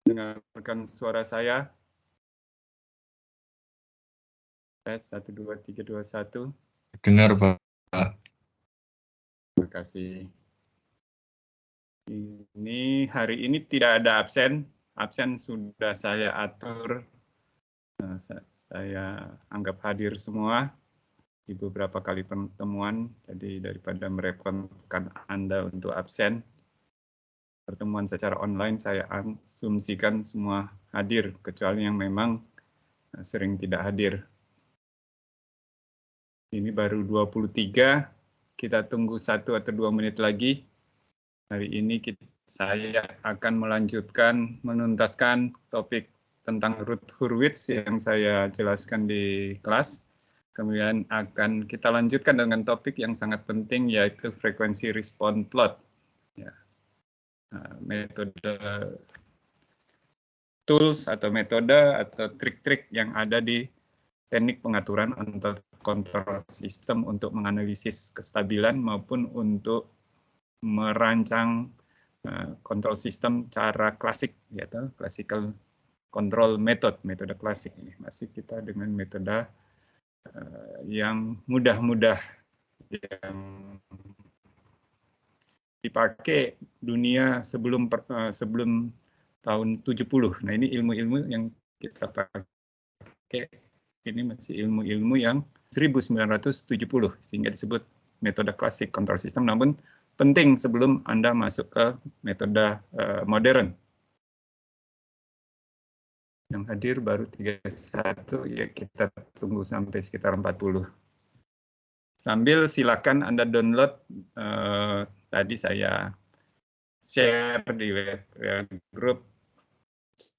Dengarkan suara saya. Tes 1 2 3 2 1. Dengar, Pak. Terima kasih. Ini hari ini tidak ada absen. Absen sudah saya atur. Saya anggap hadir semua di beberapa kali pertemuan. Jadi daripada merepotkan Anda untuk absen, pertemuan secara online saya asumsikan semua hadir, kecuali yang memang sering tidak hadir. Ini baru 23, kita tunggu 1 atau 2 menit lagi. Hari ini saya akan melanjutkan, menuntaskan topik tentang Ruth Hurwitz yang saya jelaskan di kelas. Kemudian akan kita lanjutkan dengan topik yang sangat penting, yaitu frekuensi respon plot. Ya. Metode tools atau metode atau trik-trik yang ada di teknik pengaturan atau kontrol sistem untuk menganalisis kestabilan maupun untuk merancang kontrol sistem cara klasik, yaitu classical control method, metode klasik ini. Masih kita dengan metode yang mudah-mudah yang dipakai dunia sebelum tahun 70. Nah, ini ilmu-ilmu yang kita pakai ini masih ilmu-ilmu yang 1970 sehingga disebut metode klasik kontrol sistem, namun penting sebelum Anda masuk ke metode modern. Yang hadir baru 31, ya kita tunggu sampai sekitar 40. Sambil silakan Anda download, tadi saya share di grup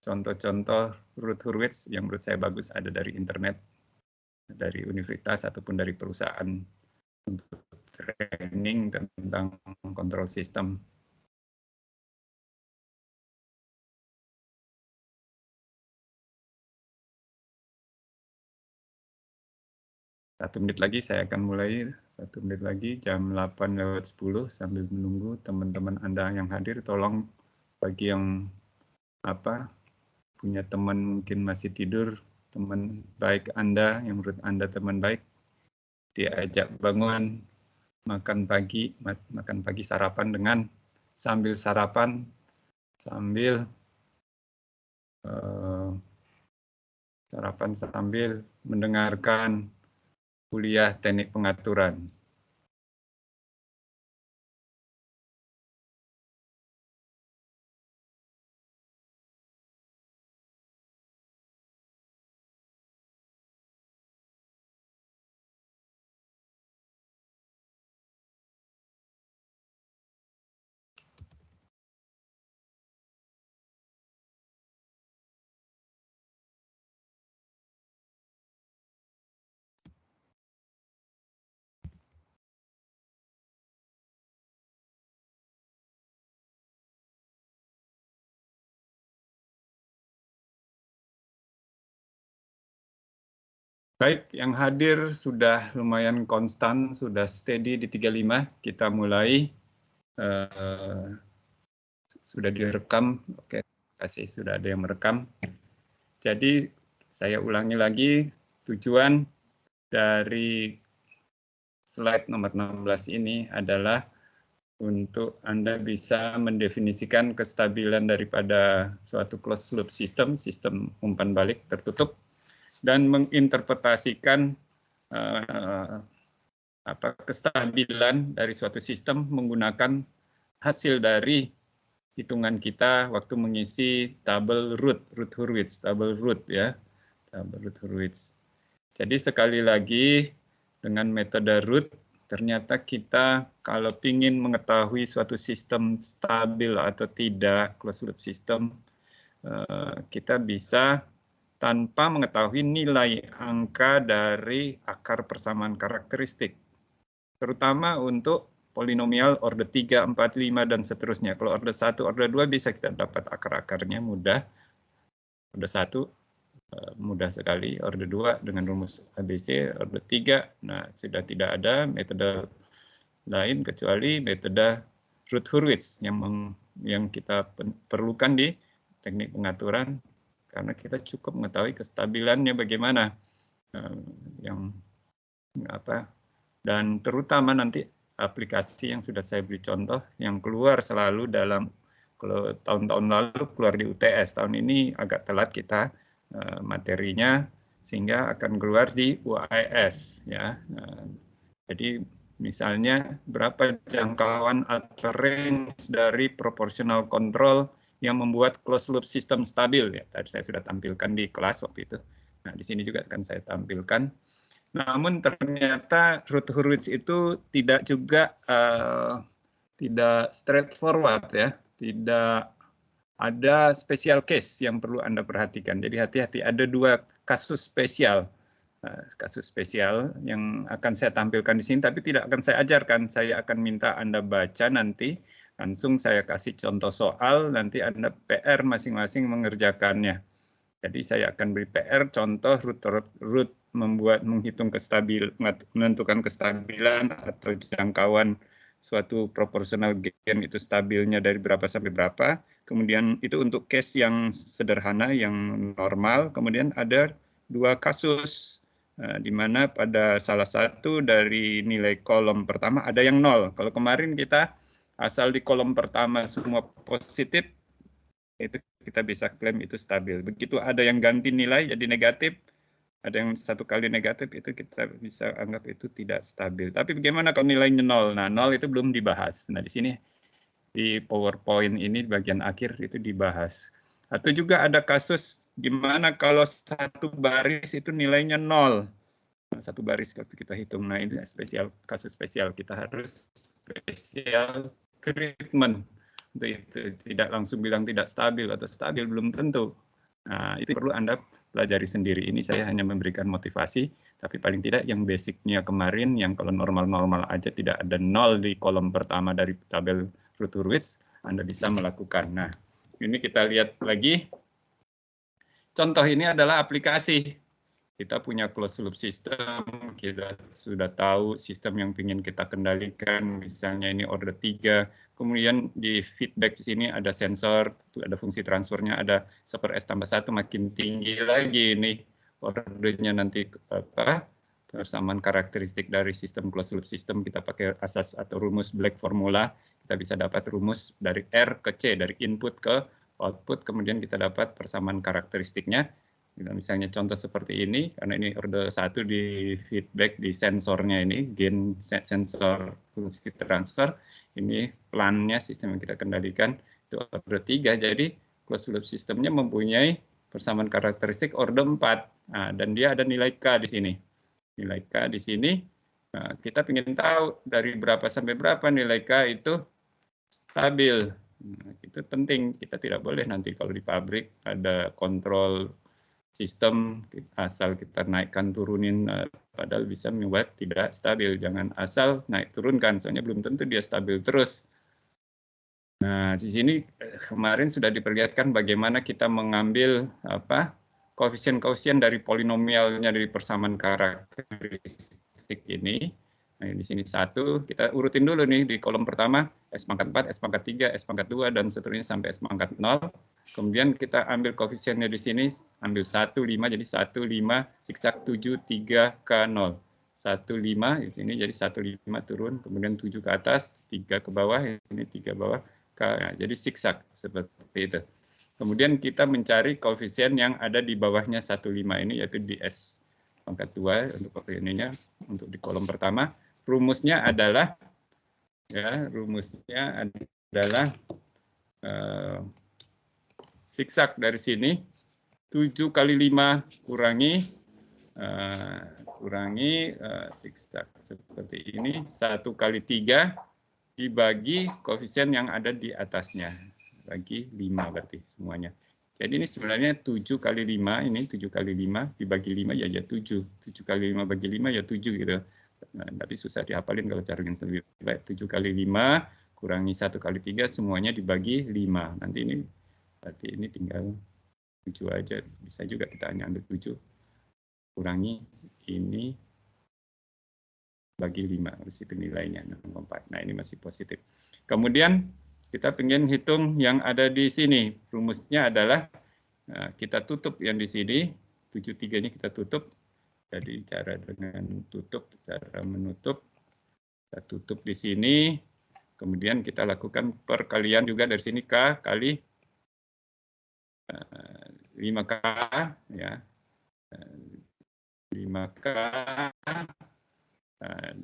contoh-contoh Ruth Hurwitz yang menurut saya bagus, ada dari internet, dari universitas ataupun dari perusahaan untuk training tentang kontrol sistem. Satu menit lagi saya akan mulai, 1 menit lagi, jam 8:10, sambil menunggu teman-teman Anda yang hadir, tolong bagi yang punya teman mungkin masih tidur, teman baik Anda, yang menurut Anda teman baik, diajak bangun, makan pagi sarapan dengan sambil sarapan, sambil sarapan sambil mendengarkan kuliah teknik pengaturan. Baik, yang hadir sudah lumayan konstan, sudah steady di 35. Kita mulai. Sudah direkam. Oke, terima kasih sudah ada yang merekam. Jadi saya ulangi lagi, tujuan dari slide nomor 16 ini adalah untuk Anda bisa mendefinisikan kestabilan daripada suatu closed loop system, sistem umpan balik tertutup, dan menginterpretasikan kestabilan dari suatu sistem menggunakan hasil dari hitungan kita waktu mengisi tabel Ruth Hurwitz, tabel Ruth ya, tabel Ruth Hurwitz. Jadi sekali lagi dengan metode Ruth, ternyata kita kalau ingin mengetahui suatu sistem stabil atau tidak, closed loop system, kita bisa tanpa mengetahui nilai angka dari akar persamaan karakteristik. Terutama untuk polinomial order 3, 4, 5, dan seterusnya. Kalau order 1, order 2 bisa kita dapat akar-akarnya mudah. Order 1 mudah sekali. Order 2 dengan rumus ABC. Order 3, nah sudah tidak ada metode lain kecuali metode Ruth Hurwitz yang kita perlukan di teknik pengaturan karena kita cukup mengetahui kestabilannya bagaimana yang apa, dan terutama nanti aplikasi yang sudah saya beri contoh yang keluar selalu dalam, kalau tahun-tahun lalu keluar di UTS, tahun ini agak telat kita materinya sehingga akan keluar di UAS ya. Jadi misalnya berapa jangkauan atau range dari proportional control yang membuat closed loop system stabil ya. Tadi saya sudah tampilkan di kelas waktu itu. Nah, di sini juga akan saya tampilkan. Namun ternyata root Hurwitz itu tidak juga tidak straightforward ya. Tidak ada special case yang perlu Anda perhatikan. Jadi hati-hati, ada dua kasus spesial. Kasus spesial yang akan saya tampilkan di sini, tapi tidak akan saya ajarkan. Saya akan minta Anda baca nanti, langsung saya kasih contoh soal, nanti Anda PR masing-masing mengerjakannya. Jadi saya akan beri PR contoh root menghitung menentukan kestabilan atau jangkauan suatu proportional gain itu stabilnya dari berapa sampai berapa. Kemudian itu untuk case yang sederhana, yang normal. Kemudian ada dua kasus di mana pada salah satu dari nilai kolom pertama ada yang 0. Kalau kemarin kita asal di kolom pertama semua positif, itu kita bisa klaim itu stabil. Begitu ada yang ganti nilai jadi negatif, ada yang satu kali negatif, itu kita bisa anggap itu tidak stabil. Tapi bagaimana kalau nilainya 0? Nah, 0 itu belum dibahas. Nah, di sini di PowerPoint ini bagian akhir itu dibahas. Atau juga ada kasus gimana kalau satu baris itu nilainya 0. Nah, satu baris kalau kita hitung. Nah, ini spesial, kasus spesial. Kita harus spesial treatment. Untuk itu tidak langsung bilang tidak stabil atau stabil, belum tentu. Nah, itu perlu Anda pelajari sendiri. Ini saya hanya memberikan motivasi, tapi paling tidak yang basicnya kemarin, yang kalau normal-normal aja tidak ada 0 di kolom pertama dari tabel root Hurwitz, Anda bisa melakukan. Nah, ini kita lihat lagi. Contoh ini adalah aplikasi. Kita punya closed loop system, kita sudah tahu sistem yang ingin kita kendalikan, misalnya ini order 3, kemudian di feedback di sini ada sensor, ada fungsi transfernya, ada 1/S+1 makin tinggi lagi ini ordernya nanti persamaan karakteristik dari sistem closed loop system, kita pakai asas atau rumus Black formula, kita bisa dapat rumus dari R ke C, dari input ke output, kemudian kita dapat persamaan karakteristiknya. Misalnya contoh seperti ini, karena ini order 1 di feedback di sensornya ini, gain sensor fungsi transfer, ini plannya sistem yang kita kendalikan, itu order 3, jadi closed loop systemnya mempunyai persamaan karakteristik order 4, nah, dan dia ada nilai K di sini. Nilai K di sini, nah, kita ingin tahu dari berapa sampai berapa nilai K itu stabil. Nah, itu penting, kita tidak boleh nanti kalau di pabrik ada kontrol sistem asal kita naikkan turunin padahal bisa membuat tidak stabil. Jangan asal naik turunkan, soalnya belum tentu dia stabil terus. Nah, di sini kemarin sudah diperlihatkan bagaimana kita mengambil koefisien-koefisien dari polinomialnya dari persamaan karakteristik ini. Nah, di sini 1, kita urutin dulu nih di kolom pertama S-4, S-3, S-2 dan seterusnya sampai S-0. Kemudian kita ambil koefisiennya di sini, ambil 1, 5, jadi 1, 5, siksak 7, 3, K0. 1, 5, di sini jadi 1, 5 turun, kemudian 7 ke atas, 3 ke bawah, ini 3 bawah, K, ya, jadi siksak seperti itu. Kemudian kita mencari koefisien yang ada di bawahnya 1, 5 ini, yaitu di S-2 untuk ininya, untuk di kolom pertama. Rumusnya adalah, siksak dari sini 7 kali 5 kurangi siksak seperti ini 1 kali 3 dibagi koefisien yang ada di atasnya, bagi 5 berarti semuanya. Jadi ini sebenarnya 7 kali 5, ini 7 kali 5 dibagi 5 ya 7. 7 kali 5 bagi 5 ya 7 gitu. Nah, tapi susah dihafalin kalau cara yang lebih baik. 7 kali 5 kurangi 1 kali 3 semuanya dibagi 5. Nanti ini berarti ini tinggal 7 aja, bisa juga kita hanya ambil 7 kurangi ini bagi 5, di situ nilainya 64. Nah, ini masih positif. Kemudian kita ingin hitung yang ada di sini. Rumusnya adalah kita tutup yang di sini, 73-nya kita tutup. Jadi cara dengan tutup, cara menutup, kita tutup di sini. Kemudian kita lakukan perkalian juga dari sini K kali 5K, ya. 5K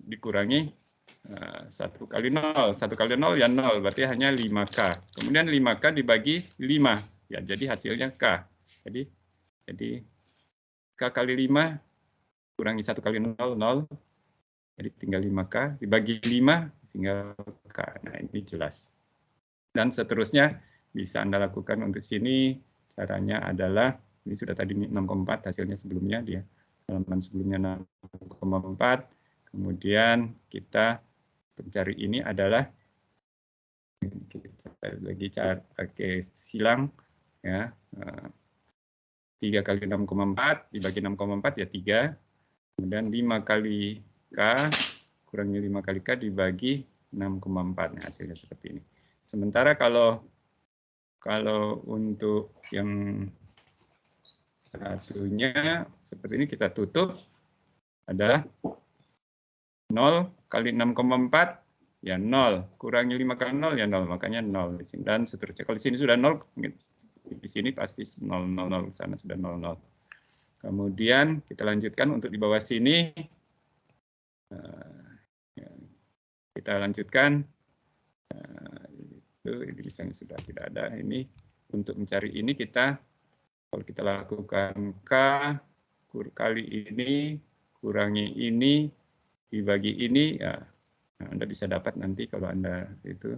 dikurangi 1 kali 0. 1 kali 0 ya 0, berarti hanya 5K. Kemudian 5K dibagi 5, ya jadi hasilnya K. Jadi K kali 5 kurangi 1 kali 0, 0. Jadi tinggal 5K, dibagi 5, tinggal K. Nah, ini jelas. Dan seterusnya bisa Anda lakukan untuk sini. Caranya adalah, ini sudah tadi 6,4 hasilnya sebelumnya, dia halaman sebelumnya 6,4. Kemudian kita pencari ini adalah, kita lagi cari pakai silang, ya. 3 kali 6,4, dibagi 6,4 ya 3. Kemudian 5 kali K, kurangi 5 kali K dibagi 6,4. Nah, hasilnya seperti ini. Sementara kalau untuk yang satunya seperti ini, kita tutup, adalah 0 kali 6,4, ya 0. Kurangi 5 kali 0, ya 0. Makanya 0 di sini. Dan seterusnya. Kalau di sini sudah 0, di sini pasti 0, 0, 0. Di sana sudah 0, 0. Kemudian kita lanjutkan untuk di bawah sini. Kita lanjutkan. Ini misalnya sudah tidak ada. Ini untuk mencari ini kita, kalau kita lakukan K kali ini, kurangi ini, dibagi ini, ya Anda bisa dapat nanti kalau Anda itu.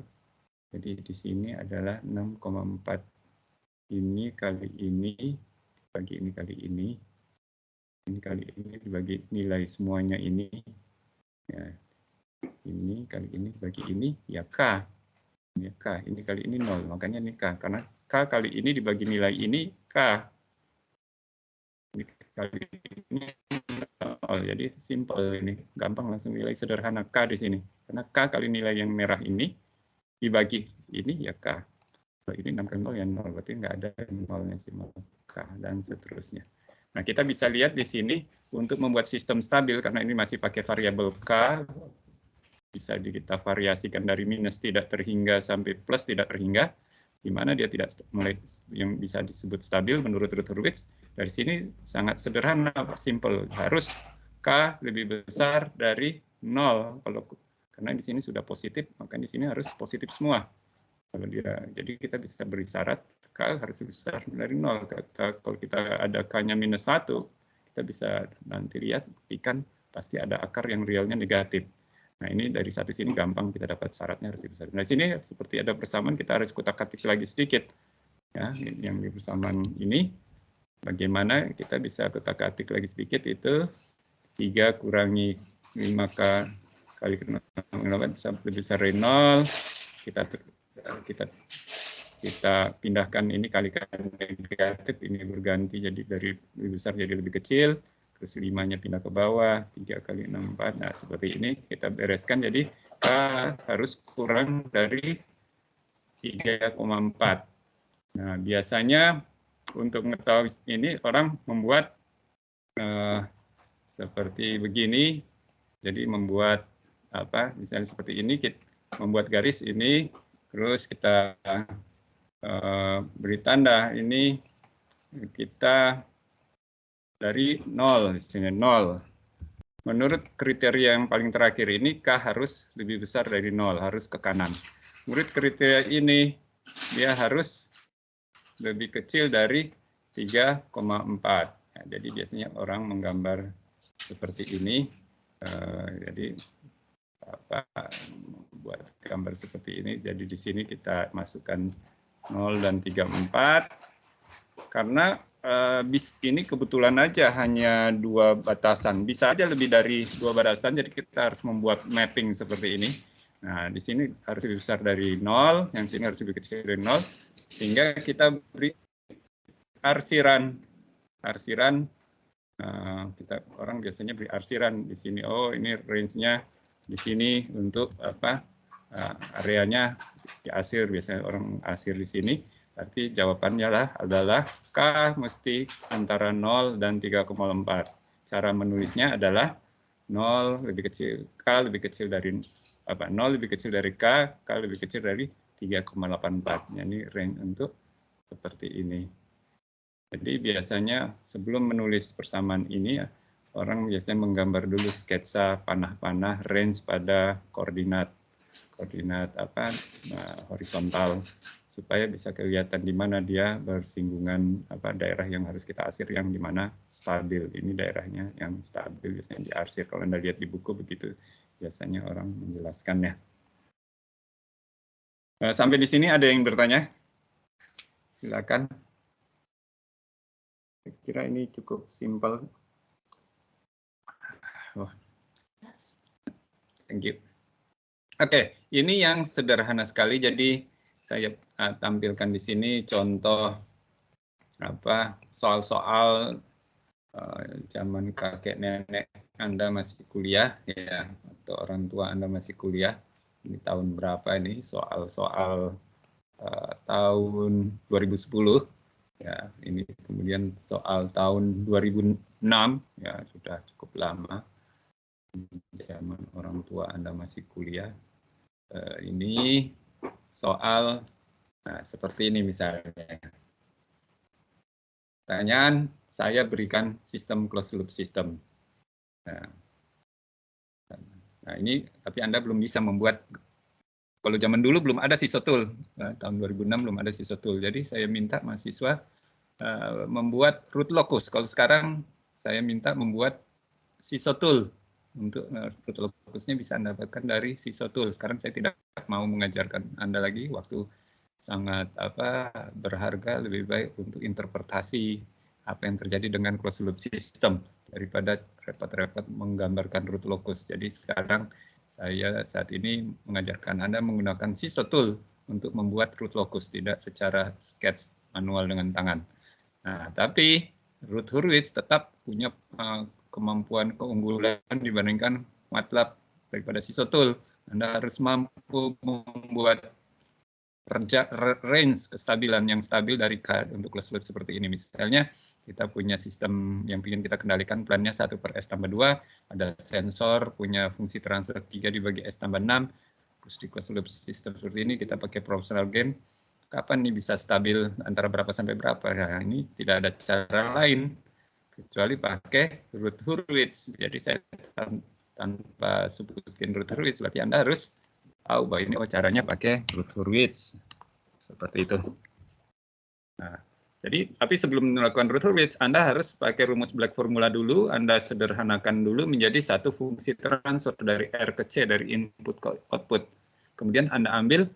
Jadi di sini adalah 6,4 ini kali ini, dibagi ini kali ini kali ini, dibagi nilai semuanya ini, ya ini kali ini dibagi ini, ya K. Ini K, ini kali ini 0, makanya ini K. Karena K kali ini dibagi nilai ini, K. Ini kali ini 0, jadi simple ini. Gampang langsung nilai sederhana K di sini. Karena K kali nilai yang merah ini, dibagi ini, ya K. Kalau ini 6 kali 0, ya 0. Berarti nggak ada 0-nya, cuma K, dan seterusnya. Nah, kita bisa lihat di sini, untuk membuat sistem stabil, karena ini masih pakai variabel K, bisa kita variasikan dari minus tidak terhingga sampai plus tidak terhingga, di mana dia tidak mulai yang bisa disebut stabil menurut Ruth Hurwitz. Dari sini sangat sederhana, simple, harus K lebih besar dari 0. Karena di sini sudah positif, maka di sini harus positif semua. Jadi kita bisa beri syarat K harus lebih besar dari 0. Kalau kita ada K-nya minus 1, kita bisa nanti lihat, buktikan pasti ada akar yang realnya negatif. Nah, ini dari satu sini gampang kita dapat syaratnya harus lebih besar. Nah, sini seperti ada persamaan, kita harus kutak-katik lagi sedikit. Ya, yang di persamaan ini, bagaimana kita bisa kutak-katik lagi sedikit, itu 3 kurangi 5K kali 6 sampai lebih besar dari 0. Kita pindahkan ini kalikan negatif, ini berganti jadi dari lebih besar jadi lebih kecil. Terus 5-nya pindah ke bawah, 3 kali 6, 4. Nah, seperti ini kita bereskan. Jadi, K harus kurang dari 3,4. Nah, biasanya untuk mengetahui ini, orang membuat seperti begini. Jadi, membuat misalnya seperti ini, kita membuat garis ini, terus kita beri tanda. Ini kita dari 0, di sini 0. Menurut kriteria yang paling terakhir ini, K harus lebih besar dari 0, harus ke kanan. Menurut kriteria ini, dia harus lebih kecil dari 3,4. Nah, jadi biasanya orang menggambar seperti ini. Jadi buat gambar seperti ini. Jadi di sini kita masukkan 0 dan 3,4. Karena bis ini kebetulan aja hanya 2 batasan. Bisa aja lebih dari 2 batasan, jadi kita harus membuat mapping seperti ini. Nah, di sini harus lebih besar dari 0, yang sini harus lebih kecil dari 0, sehingga kita beri arsiran. Arsiran, orang biasanya beri arsiran di sini. Oh, ini range-nya di sini untuk areanya diasir, biasanya orang asir di sini. Berarti jawabannya adalah K mesti antara 0 dan 3,4. Cara menulisnya adalah 0 lebih kecil, K lebih kecil dari 0 lebih kecil dari K lebih kecil dari 3,84. Ini range untuk seperti ini. Jadi biasanya sebelum menulis persamaan ini, orang biasanya menggambar dulu sketsa panah-panah range pada koordinat horizontal, supaya bisa kelihatan di mana dia bersinggungan daerah yang harus kita arsir, yang di mana stabil. Ini daerahnya yang stabil biasanya diarsir. Kalau Anda lihat di buku begitu biasanya orang menjelaskannya. Sampai di sini ada yang bertanya? Silakan. Saya kira ini cukup simpel. Thank you. Oke, ini yang sederhana sekali. Jadi saya tampilkan di sini contoh soal-soal zaman kakek nenek Anda masih kuliah, ya, atau orang tua Anda masih kuliah. Ini tahun berapa ini? Soal-soal tahun 2010. Ya, ini kemudian soal tahun 2006, ya sudah cukup lama. Zaman orang tua Anda masih kuliah. Ini soal seperti ini misalnya. Pertanyaan, saya berikan sistem closed loop system. Nah ini, tapi Anda belum bisa membuat, kalau zaman dulu belum ada Sisotool, tahun 2006 belum ada Sisotool. Jadi saya minta mahasiswa membuat root locus. Kalau sekarang saya minta membuat Sisotool. Untuk root locusnya bisa Anda dapatkan dari Sisotool. Sekarang saya tidak mau mengajarkan Anda lagi, waktu sangat berharga, lebih baik untuk interpretasi apa yang terjadi dengan closed loop system daripada repot-repot menggambarkan root locus. Jadi sekarang saya saat ini mengajarkan Anda menggunakan Sisotool untuk membuat root locus, tidak secara sketch manual dengan tangan. Nah, tapi Ruth Hurwitz tetap punya kemampuan keunggulan dibandingkan MATLAB daripada Sisotool. Anda harus mampu membuat range kestabilan yang stabil dari K untuk closed loop seperti ini. Misalnya kita punya sistem yang ingin kita kendalikan, plannya 1/S+2, ada sensor, punya fungsi transfer 3 dibagi S+6, terus di closed loop system seperti ini kita pakai proportional gain. Kapan nih bisa stabil antara berapa sampai berapa? Nah, ini tidak ada cara lain kecuali pakai Ruth Hurwitz. Jadi saya tanpa sebutin Ruth Hurwitz, berarti Anda harus tahu bahwa ini caranya pakai Ruth Hurwitz. Seperti itu. Nah, jadi, tapi sebelum melakukan Ruth Hurwitz, Anda harus pakai rumus Black formula dulu, Anda sederhanakan dulu menjadi satu fungsi transfer dari R ke C, dari input ke output. Kemudian Anda ambil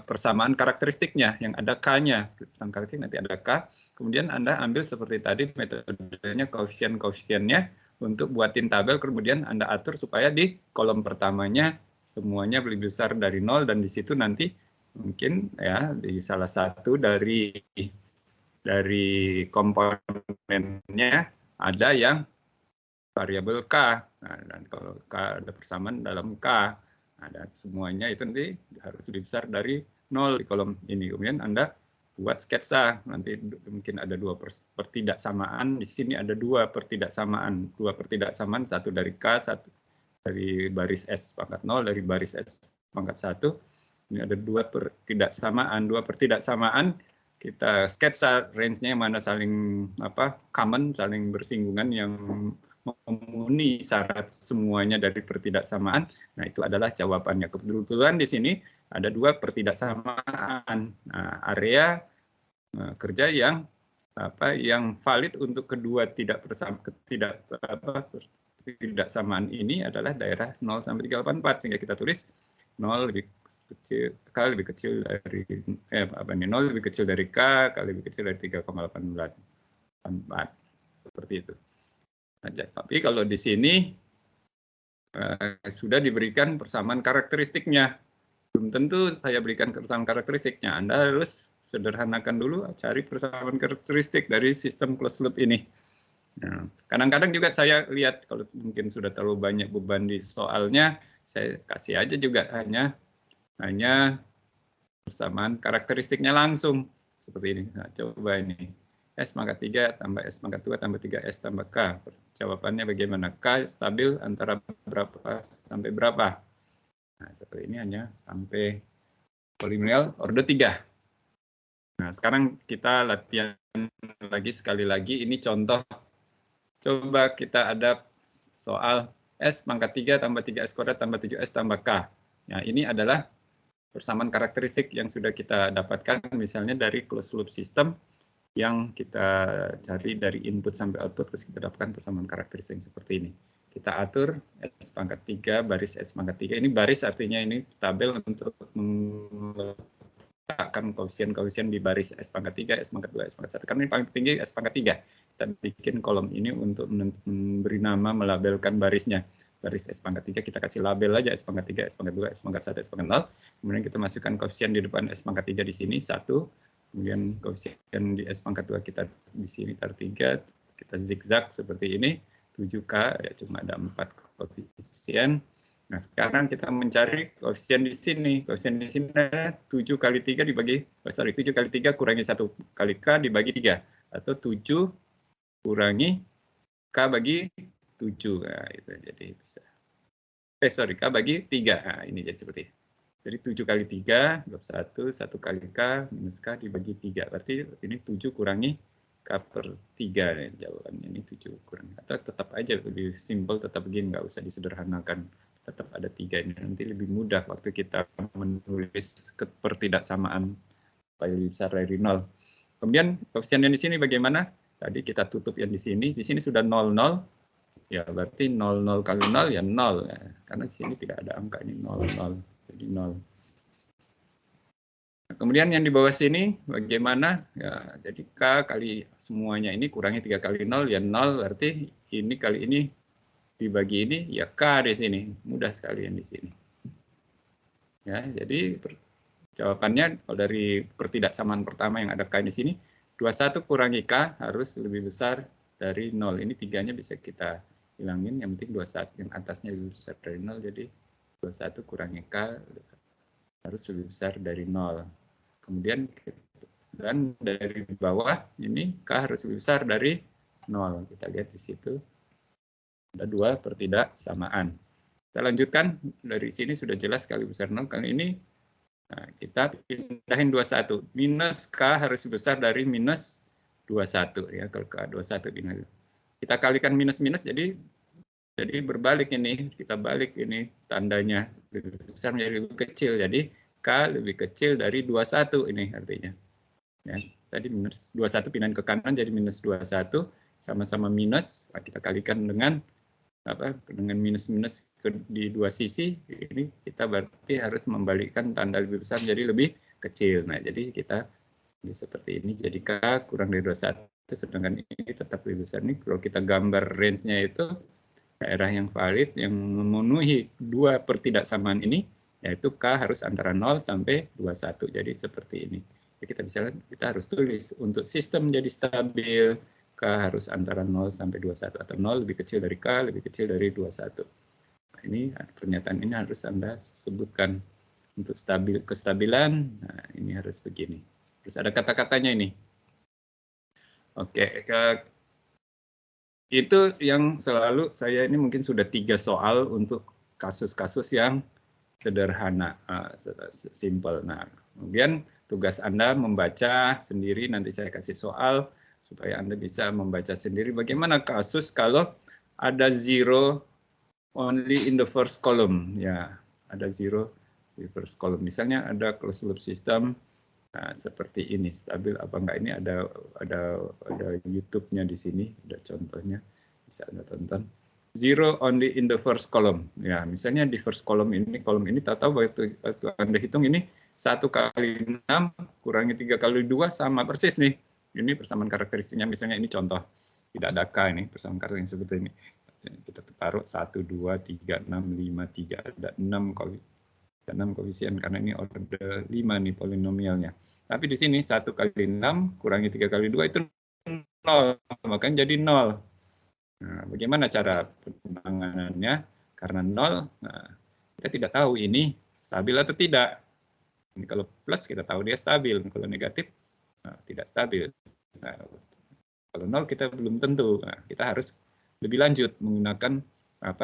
persamaan karakteristiknya, yang ada K-nya. Persamaan karakteristik nanti ada K. Kemudian Anda ambil seperti tadi metodenya, koefisien-koefisiennya, untuk buatin tabel, kemudian Anda atur supaya di kolom pertamanya semuanya lebih besar dari 0, dan di situ nanti mungkin ya di salah satu dari komponennya ada yang variabel K. Nah, dan kalau K ada persamaan dalam K, ada semuanya itu nanti harus lebih besar dari 0 di kolom ini. Kemudian Anda buat sketsa, nanti mungkin ada 2 pertidaksamaan, di sini ada 2 pertidaksamaan, satu dari K, satu dari baris S pangkat 0, dari baris S pangkat 1. Ini ada 2 pertidaksamaan, kita sketsa range-nya mana saling common, saling bersinggungan, yang memenuhi syarat semuanya dari pertidaksamaan. Nah, itu adalah jawabannya. Kebetulan di sini ada 2 pertidaksamaan. Nah, area kerja yang valid untuk kedua pertidaksamaan ini adalah daerah 0 sampai 3,84, sehingga kita tulis 0 lebih kecil, K lebih kecil dari 0 lebih kecil dari K, lebih kecil dari 3,84. Seperti itu. Tapi kalau di sini sudah diberikan persamaan karakteristiknya. Belum tentu saya berikan persamaan karakteristiknya. Anda harus sederhanakan dulu, cari persamaan karakteristik dari sistem closed loop ini. Nah, kadang-kadang juga saya lihat kalau mungkin sudah terlalu banyak beban di soalnya, saya kasih aja juga hanya persamaan karakteristiknya langsung seperti ini. Nah, coba ini. S pangkat 3 tambah S pangkat 2 tambah 3S tambah K. Jawabannya bagaimana? K stabil antara berapa sampai berapa? Nah, seperti ini hanya sampai polinomial order 3. Nah, sekarang kita latihan lagi sekali lagi. Ini contoh. Coba kita ada soal S pangkat 3 tambah 3S kuadrat tambah 7S tambah K. Nah, ini adalah persamaan karakteristik yang sudah kita dapatkan misalnya dari closed loop system yang kita cari dari input sampai output, terus kita dapatkan persamaan karakteristik seperti ini. Kita atur S pangkat 3, baris S pangkat 3. Ini baris artinya ini tabel untuk meletakkan koefisien-koefisien di baris S pangkat 3, S pangkat 2, S pangkat 1. Karena ini paling tinggi S pangkat 3. Kita bikin kolom ini untuk memberi nama, melabelkan barisnya. Baris S pangkat 3 kita kasih label aja S pangkat 3, S pangkat 2, S pangkat 1, S pangkat 0. Kemudian kita masukkan koefisien di depan S pangkat 3 di sini, 1. Kemudian koefisien di S pangkat 2 kita di sini tar 3, kita zigzag seperti ini, 7K, ya cuma ada 4 koefisien. Nah, sekarang kita mencari koefisien di sini. Koefisien di sini ada 7 kali 3 dibagi, 7 kali 3 kurangi 1 kali K dibagi 3. Atau 7 kurangi K bagi 7. Nah, itu jadi bisa. K bagi 3. Nah, ini jadi seperti ini. Jadi 7 kali 3, 21, 1 kali K, minus K dibagi 3. Berarti ini 7 kurangi K per 3. Ya, jawabannya ini 7 kurangi. Atau tetap aja lebih simpel, tetap begini, nggak usah disederhanakan. Tetap ada 3 ini. Nanti lebih mudah waktu kita menulis kepertidaksamaan supaya lebih besar dari 0. Kemudian koefisien yang di sini bagaimana? Tadi kita tutup yang di sini. Di sini sudah 0, 0. Ya, berarti 0, 0 kali 0 ya 0. Ya. Karena di sini tidak ada angka ini 0, 0. Jadi 0. Nah, kemudian yang di bawah sini bagaimana? Ya, jadi K kali semuanya ini kurangi 3 kali 0 ya 0, berarti ini kali ini dibagi ini ya K di sini. Mudah sekali yang di sini. Ya, jadi jawabannya kalau dari pertidaksamaan pertama yang ada K di sini, 21 kurangi K harus lebih besar dari 0. Ini 3-nya bisa kita hilangin, yang penting 21 yang atasnya lebih besar dari 0, jadi 21 kurangi K harus lebih besar dari 0. Kemudian dan dari bawah ini K harus lebih besar dari 0. Kita lihat di situ ada 2 pertidaksamaan. Kita lanjutkan dari sini sudah jelas kali besar 0. Kali ini nah, kita pindahin 21. Minus K harus besar dari minus 21 ya, kalau K 21 pindah. Kita kalikan minus-minus jadi berbalik ini, kita balik ini tandanya lebih besar menjadi lebih kecil. Jadi K lebih kecil dari 21 ini artinya. Ya, tadi minus 21 pindahin ke kanan jadi minus 21, sama-sama minus, kita kalikan dengan apa? Dengan minus-minus di dua sisi, ini kita berarti harus membalikkan tanda lebih besar jadi lebih kecil. Nah, jadi kita seperti ini, jadi K kurang dari 21, sedangkan ini tetap lebih besar. Nih, kalau kita gambar range-nya itu, daerah yang valid yang memenuhi 2 pertidaksamaan ini, yaitu K harus antara 0 sampai 21. Jadi seperti ini. Jadi kita harus tulis untuk sistem menjadi stabil, K harus antara 0 sampai 21 atau 0 lebih kecil dari K, lebih kecil dari 21. Nah, ini pernyataan ini harus Anda sebutkan untuk kestabilan. Nah, ini harus begini. Terus ada kata-katanya ini. Oke, itu yang selalu saya ini mungkin sudah 3 soal untuk kasus-kasus yang sederhana, simple. Nah, kemudian tugas Anda membaca sendiri, nanti saya kasih soal supaya Anda bisa membaca sendiri bagaimana kasus kalau ada zero only in the first column. Ya, ada zero di first column. Misalnya ada closed loop system. Nah, seperti ini, stabil apa enggak, ini ada YouTube-nya di sini, ada contohnya, bisa Anda tonton. Zero only in the first column. Ya, misalnya di first column ini tahu waktu Anda hitung ini 1 kali 6 kurangi 3 kali 2 sama persis nih. Ini persamaan karakteristiknya, misalnya ini contoh. Tidak ada K ini, persamaan karakteristik seperti ini. Kita taruh 1, 2, 3, 6, 5, 3, ada 6 kali 6 koefisien karena ini order 5 nih polinomialnya. Tapi di sini 1 kali 6 kurangi 3 kali 2 itu 0, makanya jadi 0. Nah, bagaimana cara penanganannya? Karena 0, nah, kita tidak tahu ini stabil atau tidak. Ini kalau plus kita tahu dia stabil, kalau negatif tidak stabil. Nah, kalau 0 kita belum tentu. Nah, kita harus lebih lanjut menggunakan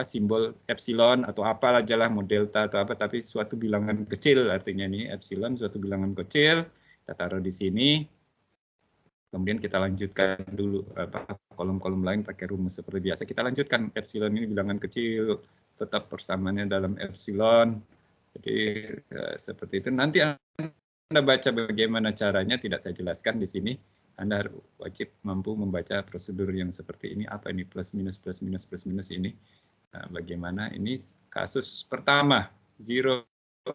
simbol epsilon atau apalah ajalah, mau delta atau apa, tapi suatu bilangan kecil, artinya ini epsilon suatu bilangan kecil, kita taruh di sini. Kemudian kita lanjutkan dulu kolom-kolom lain pakai rumus seperti biasa. Kita lanjutkan epsilon ini bilangan kecil, tetap persamaannya dalam epsilon. Jadi seperti itu. Nanti Anda baca bagaimana caranya, tidak saya jelaskan di sini. Anda wajib mampu membaca prosedur yang seperti ini. Apa ini plus minus ini? Nah, bagaimana ini kasus pertama, zero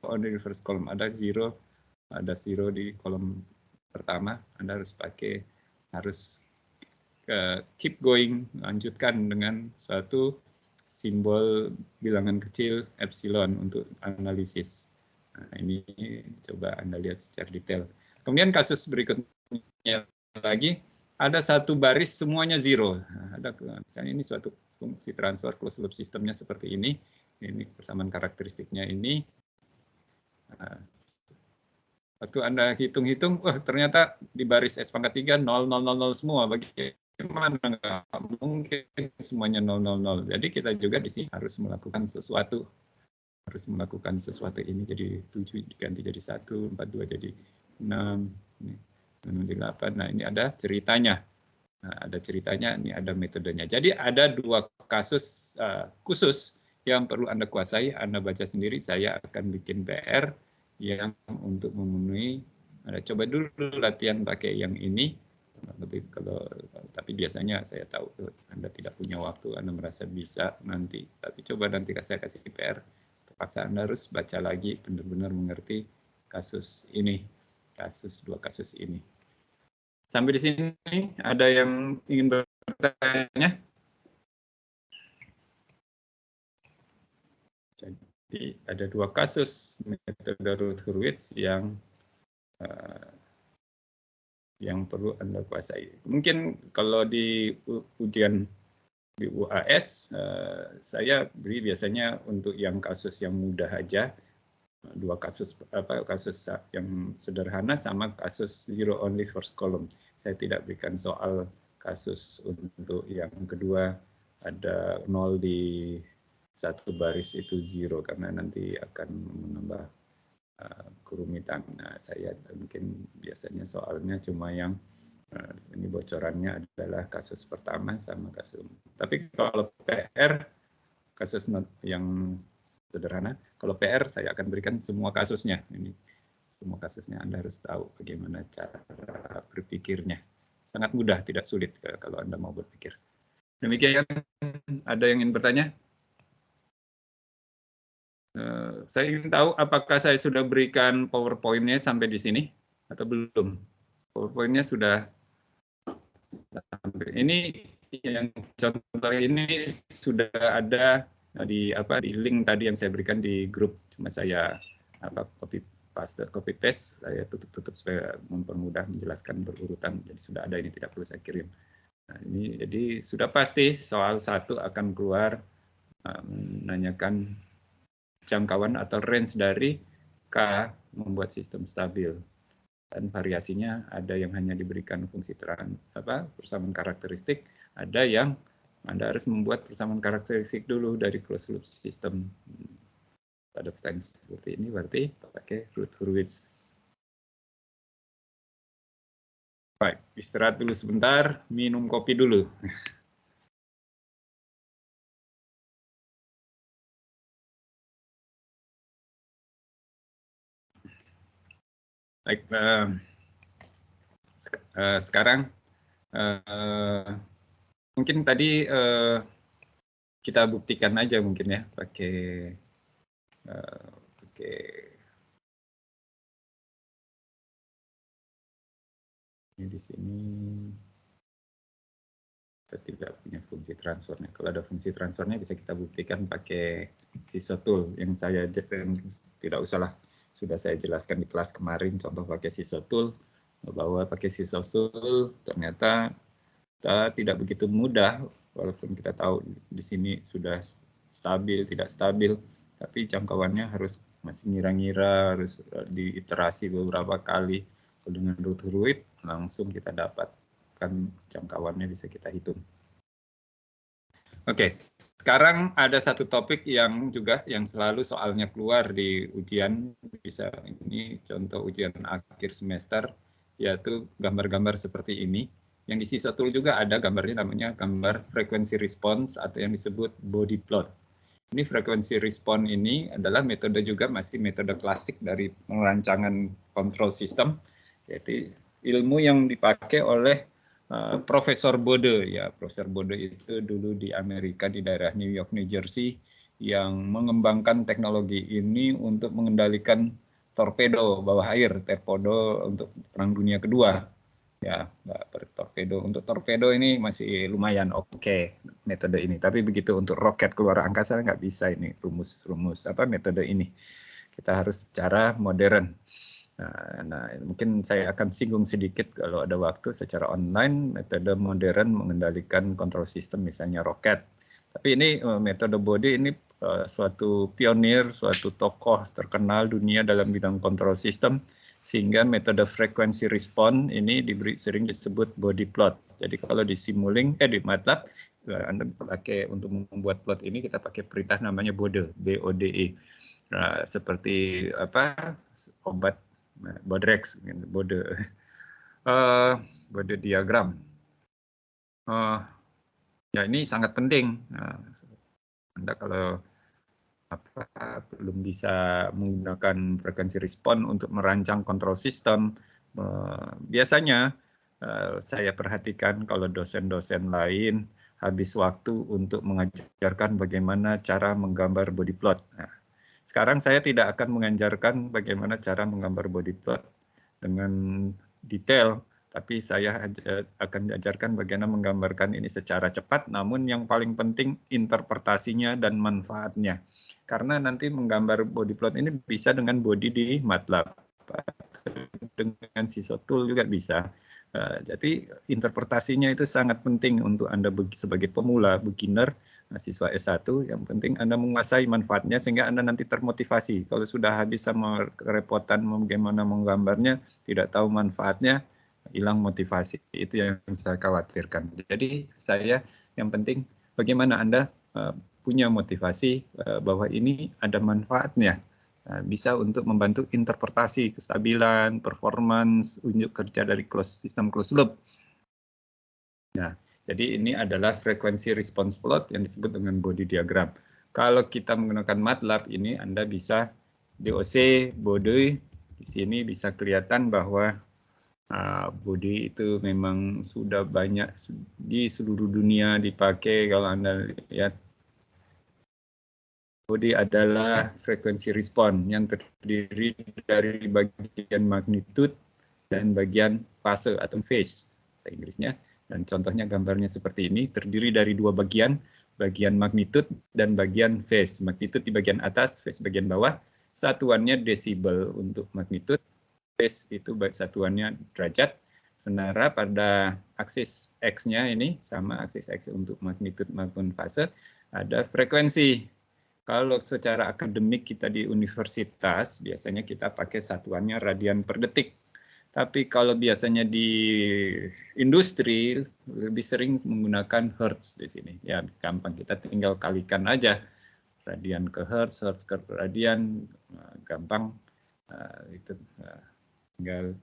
on the reverse column. Ada zero di kolom pertama. Anda harus keep going, lanjutkan dengan suatu simbol bilangan kecil epsilon untuk analisis. Nah, ini coba Anda lihat secara detail. Kemudian kasus berikutnya lagi, ada satu baris semuanya zero. Nah, ada misalnya ini suatu fungsi transfer closed loop sistemnya seperti ini. Ini persamaan karakteristiknya ini. Nah, waktu Anda hitung-hitung, ternyata di baris S pangkat 3 0, 0, 0, 0 semua. Bagaimana? Nggak mungkin semuanya 0, 0, 0. Jadi kita juga di sini harus melakukan sesuatu. Ini jadi 7 diganti jadi 1, 42 jadi 6, 6 jadi 8. Nah, ini ada ceritanya. Ini ada metodenya. Jadi ada dua kasus khusus yang perlu Anda kuasai. Anda baca sendiri, saya akan bikin PR yang untuk memenuhi. Anda coba dulu latihan pakai yang ini. Tapi biasanya saya tahu Anda tidak punya waktu, Anda merasa bisa nanti. Tapi coba nanti saya kasih PR. Terpaksa Anda harus baca lagi, benar-benar mengerti dua kasus ini. Sampai di sini ada yang ingin bertanya? Jadi ada dua kasus metode Routh-Hurwitz yang perlu Anda kuasai. Mungkin kalau di ujian di UAS, saya beri biasanya untuk yang kasus yang mudah aja, dua kasus yang sederhana sama kasus zero only first column. Saya tidak berikan soal kasus untuk yang kedua ada 0 di satu baris itu zero karena nanti akan menambah kerumitan. Nah, saya mungkin biasanya soalnya cuma yang ini bocorannya adalah kasus pertama sama kasus. Tapi kalau PR kasus yang sederhana. Kalau PR saya akan berikan semua kasusnya. Ini semua kasusnya Anda harus tahu bagaimana cara berpikirnya. Sangat mudah, tidak sulit kalau Anda mau berpikir. Demikian, ada yang ingin bertanya? Saya ingin tahu apakah saya sudah berikan PowerPoint-nya sampai di sini atau belum. PowerPoint-nya sudah sampai ini, yang contoh ini sudah ada di link tadi yang saya berikan di grup, cuma saya copy paste, saya tutup supaya mempermudah menjelaskan berurutan. Jadi sudah ada, ini tidak perlu saya kirim. Nah, ini jadi sudah pasti soal 1 akan keluar menanyakan jangkauan atau range dari K membuat sistem stabil. Dan variasinya ada yang hanya diberikan fungsi persamaan karakteristik, ada yang Anda harus membuat persamaan karakteristik dulu dari closed loop system. Pada pertanyaan seperti ini berarti pakai Routh-Hurwitz. Baik, istirahat dulu sebentar, minum kopi dulu. Baik, sekarang mungkin tadi kita buktikan aja mungkin ya pakai ini di sini kita tidak punya fungsi transfernya. Kalau ada fungsi transfernya bisa kita buktikan pakai SISO-Tool yang saya tidak usahlah, sudah saya jelaskan di kelas kemarin contoh pakai SISO-Tool, bahwa pakai SISO-Tool ternyata tidak begitu mudah, walaupun kita tahu di sini sudah stabil, tidak stabil, tapi jangkauannya harus masih ngira-ngira, harus diiterasi beberapa kali. Dengan root hurwitz langsung kita dapatkan jangkauannya, bisa kita hitung. Oke, sekarang ada satu topik yang juga yang selalu soalnya keluar di ujian, bisa ini contoh ujian akhir semester, yaitu gambar-gambar seperti ini. Yang di sisa tool juga ada gambarnya, namanya gambar frequency response atau yang disebut body plot. Ini frequency response ini adalah metode juga, masih metode klasik dari perancangan control system, yaitu ilmu yang dipakai oleh Profesor Bode. Ya, Profesor Bode itu dulu di Amerika, di daerah New York, New Jersey, yang mengembangkan teknologi ini untuk mengendalikan torpedo bawah air, torpedo untuk Perang Dunia Kedua. Ya, torpedo. Untuk torpedo ini masih lumayan oke metode ini. Tapi begitu untuk roket keluar angkasa nggak bisa ini rumus metode ini. Kita harus cara modern. Nah, mungkin saya akan singgung sedikit kalau ada waktu secara online metode modern mengendalikan kontrol sistem, misalnya roket. Tapi ini metode Bode ini suatu pionir, suatu tokoh terkenal dunia dalam bidang kontrol sistem, sehingga metode frequency response ini sering disebut body plot. Jadi kalau di Simulink, di MATLAB, Anda pakai untuk membuat plot ini, kita pakai perintah namanya Bode, B-O-D-E. Nah, seperti obat Bodrex, Bode diagram. Ya, ini sangat penting. Anda kalau belum bisa menggunakan frekuensi respon untuk merancang kontrol sistem, biasanya saya perhatikan kalau dosen-dosen lain habis waktu untuk mengajarkan bagaimana cara menggambar body plot. Nah, sekarang saya tidak akan mengajarkan bagaimana cara menggambar body plot dengan detail, tapi saya akan ajarkan bagaimana menggambarkan ini secara cepat, namun yang paling penting interpretasinya dan manfaatnya. Karena nanti menggambar body plot ini bisa dengan body di MATLAB, dengan Sysop Tool juga bisa. Jadi interpretasinya itu sangat penting untuk Anda sebagai pemula, beginner, siswa S1. Yang penting Anda menguasai manfaatnya sehingga Anda nanti termotivasi. Kalau sudah habis sama kerepotan bagaimana menggambarnya, tidak tahu manfaatnya, hilang motivasi. Itu yang saya khawatirkan. Jadi saya yang penting bagaimana Anda punya motivasi bahwa ini ada manfaatnya. Bisa untuk membantu interpretasi, kestabilan, performance, unjuk kerja dari sistem closed loop. Nah, jadi ini adalah frekuensi response plot yang disebut dengan body diagram. Kalau kita menggunakan MATLAB ini, Anda bisa DOC, body, di sini bisa kelihatan bahwa body itu memang sudah banyak di seluruh dunia dipakai. Kalau Anda lihat, body adalah frekuensi respon yang terdiri dari bagian magnitude dan bagian fase atau phase, bahasa Inggrisnya. Dan contohnya gambarnya seperti ini, terdiri dari dua bagian, bagian magnitude dan bagian phase. Magnitude di bagian atas, phase bagian bawah. Satuannya desibel untuk magnitude, phase itu satuannya derajat. Sementara pada aksis X-nya ini, sama aksis X untuk magnitude maupun fase, ada frekuensi. Kalau secara akademik kita di universitas, biasanya kita pakai satuannya radian per detik. Tapi kalau biasanya di industri, lebih sering menggunakan hertz di sini. Ya, gampang, kita tinggal kalikan aja. Radian ke hertz, hertz ke radian, gampang. Itu tinggal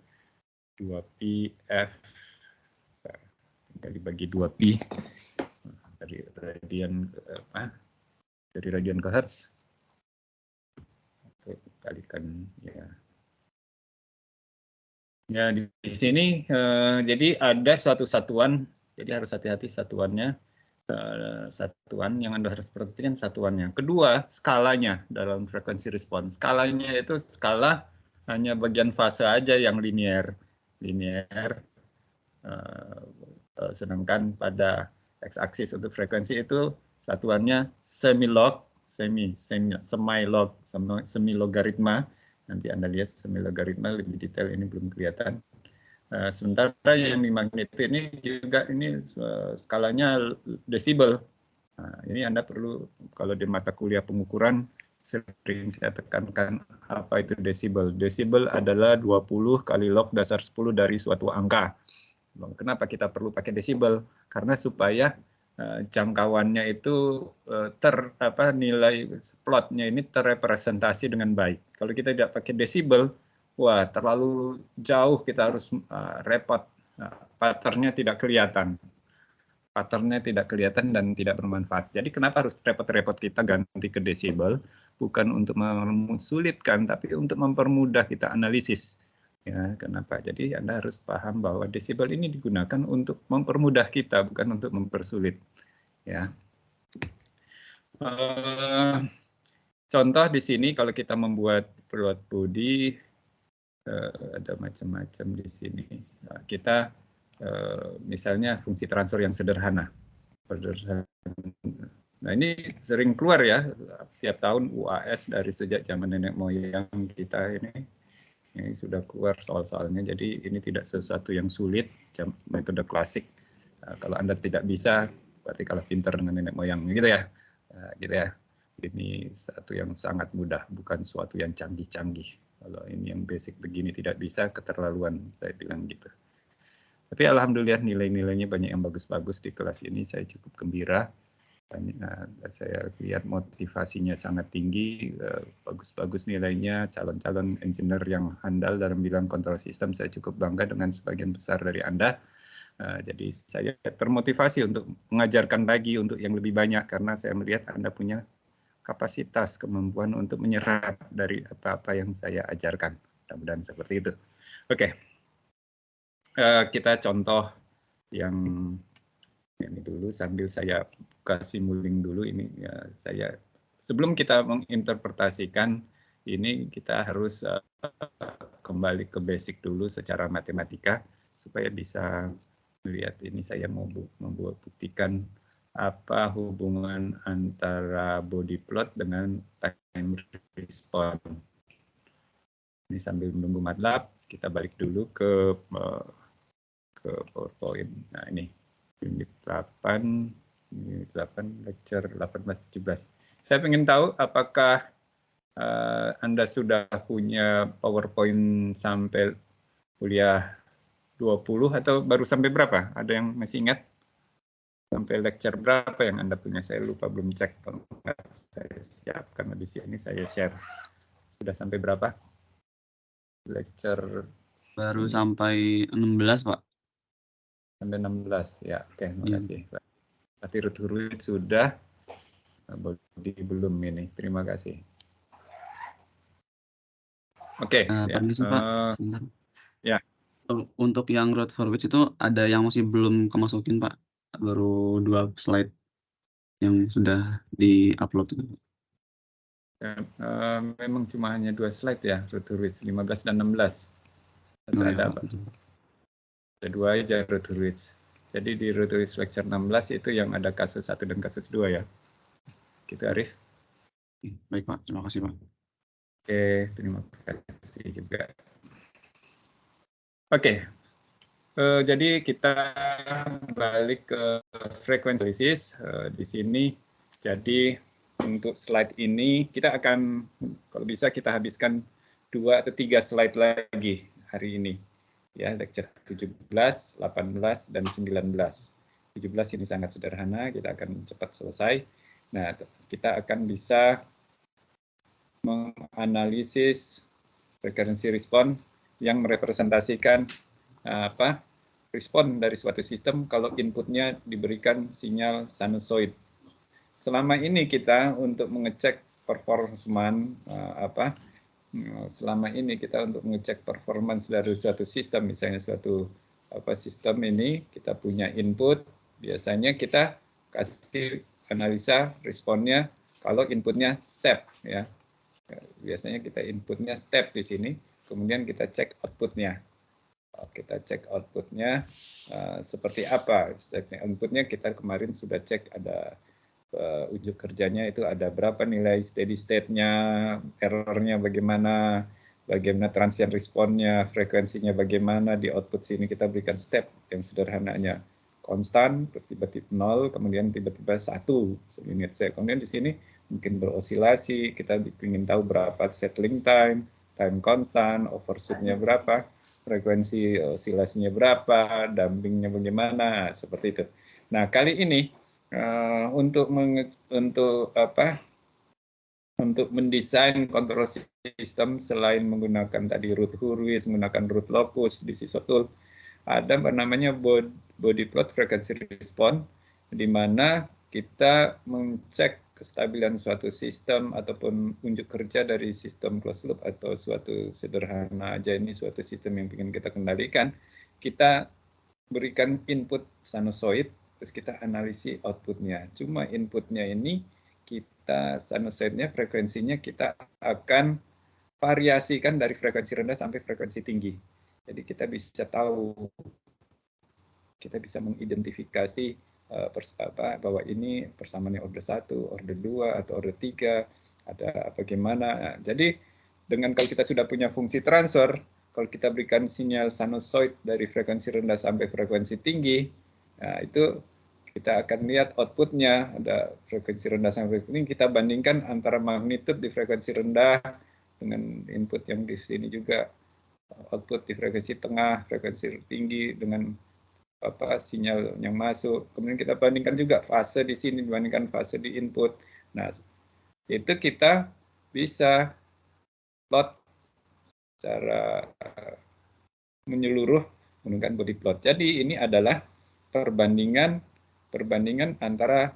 2pi F, tinggal dibagi 2pi. Dari radian ke radian ke hertz, kalikan ya. Ya, di sini jadi ada suatu satuan, jadi harus hati-hati satuannya. Satuan yang Anda harus perhatikan satuannya. Kedua, skalanya dalam frekuensi respon. Skalanya itu skala hanya bagian fase aja yang linear. Sedangkan pada x-aksis untuk frekuensi itu satuannya semi-log, semi-log, semi-logaritma. Nanti Anda lihat semi-logaritma lebih detail, ini belum kelihatan. Sementara yang di magnitude ini juga ini skalanya desibel. Ini Anda perlu, kalau di mata kuliah pengukuran, sering saya tekankan apa itu desibel. Desibel adalah 20 kali log dasar 10 dari suatu angka. Kenapa kita perlu pakai desibel? Karena supaya jangkauannya itu nilai plotnya ini terrepresentasi dengan baik. Kalau kita tidak pakai desibel, wah terlalu jauh, kita harus repot. Patternnya tidak kelihatan. Patternnya tidak kelihatan dan tidak bermanfaat. Jadi kenapa harus repot-repot kita ganti ke desibel? Bukan untuk memsulitkan, tapi untuk mempermudah kita analisis. Ya, kenapa? Jadi Anda harus paham bahwa desibel ini digunakan untuk mempermudah kita, bukan untuk mempersulit. Ya. Contoh di sini kalau kita membuat plot body, ada macam-macam di sini. Nah, kita misalnya fungsi transfer yang sederhana. Nah ini sering keluar ya, tiap tahun UAS dari sejak zaman nenek moyang kita ini sudah keluar soal-soalnya. Jadi ini tidak sesuatu yang sulit, metode klasik. Nah, kalau Anda tidak bisa, berarti kalah pintar dengan nenek moyang, gitu ya. Nah, gitu ya. Ini satu yang sangat mudah, bukan suatu yang canggih-canggih. Kalau ini yang basic begini tidak bisa, keterlaluan, saya bilang gitu. Tapi alhamdulillah nilai-nilainya banyak yang bagus-bagus di kelas ini, saya cukup gembira. Saya lihat motivasinya sangat tinggi, bagus-bagus nilainya, calon-calon engineer yang handal dalam bidang kontrol sistem, saya cukup bangga dengan sebagian besar dari Anda. Jadi saya termotivasi untuk mengajarkan lagi untuk yang lebih banyak, karena saya melihat Anda punya kapasitas, kemampuan untuk menyerap dari apa-apa yang saya ajarkan. Mudah-mudahan seperti itu. Oke. Kita contoh yang ini dulu sambil saya buka simuling dulu ini ya, saya sebelum kita menginterpretasikan ini kita harus kembali ke basic dulu secara matematika supaya bisa melihat ini. Saya mau buktikan apa hubungan antara body plot dengan time response. Ini sambil menunggu MATLAB, kita balik dulu ke PowerPoint. Nah ini unit 8, lecture 18-17. Saya ingin tahu apakah Anda sudah punya PowerPoint sampai kuliah 20 atau baru sampai berapa? Ada yang masih ingat? Sampai lecture berapa yang Anda punya? Saya lupa, belum cek. Saya siapkan di sini, saya share. Sudah sampai berapa? Lecture baru ini sampai 16, Pak. Sampai 16, ya. Oke, terima kasih. Berarti root sudah, body belum ini. Terima kasih. Oke. Permisi, Pak. Sebentar. Ya. Untuk yang root forward itu ada yang masih belum kemasukin, Pak. Baru 2 slide yang sudah di-upload itu. Memang cuma hanya 2 slide ya, root 15 dan 16. Atau ada apa? Ada 2 aja root. Jadi di root lecture 16 itu yang ada kasus 1 dan kasus 2 ya. Gitu, Arif. Baik, Pak. Terima kasih, Pak. Oke, terima kasih juga. Oke. Jadi kita balik ke frequency analysis di sini. Jadi untuk slide ini kita akan, kalau bisa kita habiskan 2 atau 3 slide lagi hari ini. Ya, lecture 17, 18, dan 19. 17 ini sangat sederhana, kita akan cepat selesai. Nah, kita akan bisa menganalisis frekuensi respon yang merepresentasikan respon dari suatu sistem kalau inputnya diberikan sinyal sinusoid. Selama ini kita untuk mengecek performance performance dari suatu sistem, misalnya suatu sistem ini kita punya input, biasanya kita kasih analisa responnya kalau inputnya step ya. Biasanya kita inputnya step di sini, kemudian kita cek outputnya. Kita cek outputnya seperti apa. Inputnya kita kemarin sudah cek, ada ujuk kerjanya itu ada berapa nilai steady state-nya, errornya bagaimana, transient responnya, frekuensinya bagaimana. Di output sini kita berikan step yang sederhananya konstan, tiba-tiba 0, kemudian tiba-tiba 1 unit step. Kemudian di sini mungkin berosilasi, kita ingin tahu berapa settling time, time constant, overshoot-nya berapa, frekuensi osilasinya berapa, dampingnya bagaimana, seperti itu. Nah, kali ini untuk mendesain control system selain menggunakan tadi root Hurwitz, menggunakan root locus di Sysotool, ada namanya body plot frequency response, di mana kita mengecek kestabilan suatu sistem ataupun unjuk kerja dari sistem closed loop atau suatu sederhana aja ini suatu sistem yang ingin kita kendalikan, kita berikan input sinusoid, terus kita analisis outputnya. Cuma inputnya ini kita sinusoidnya frekuensinya kita akan variasikan dari frekuensi rendah sampai frekuensi tinggi. Jadi kita bisa tahu, kita bisa mengidentifikasi bahwa ini persamaannya order 1, order 2, atau order 3, ada bagaimana. Jadi dengan kalau kita sudah punya fungsi transfer, kalau kita berikan sinyal sinusoid dari frekuensi rendah sampai frekuensi tinggi, nah itu kita akan lihat outputnya, ada frekuensi rendah sampai frekuensi tinggi, kita bandingkan antara magnitude di frekuensi rendah dengan input yang di sini juga, output di frekuensi tengah, frekuensi tinggi dengan sinyal yang masuk. Kemudian kita bandingkan juga fase di sini dibandingkan fase di input. Nah, itu kita bisa plot secara menyeluruh menggunakan body plot. Jadi ini adalah perbandingan antara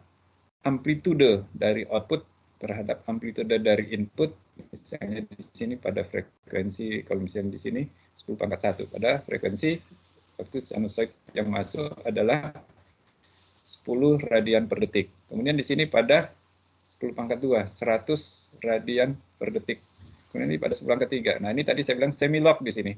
amplitude dari output terhadap amplitude dari input. Misalnya di sini pada frekuensi, kalau misalnya di sini 10⁻⁴, pada frekuensi waktu sinusoid yang masuk adalah 10 radian per detik. Kemudian di sini pada 10⁻², 100 radian per detik. Kemudian ini pada 10⁻³. Nah, ini tadi saya bilang semi-log di sini.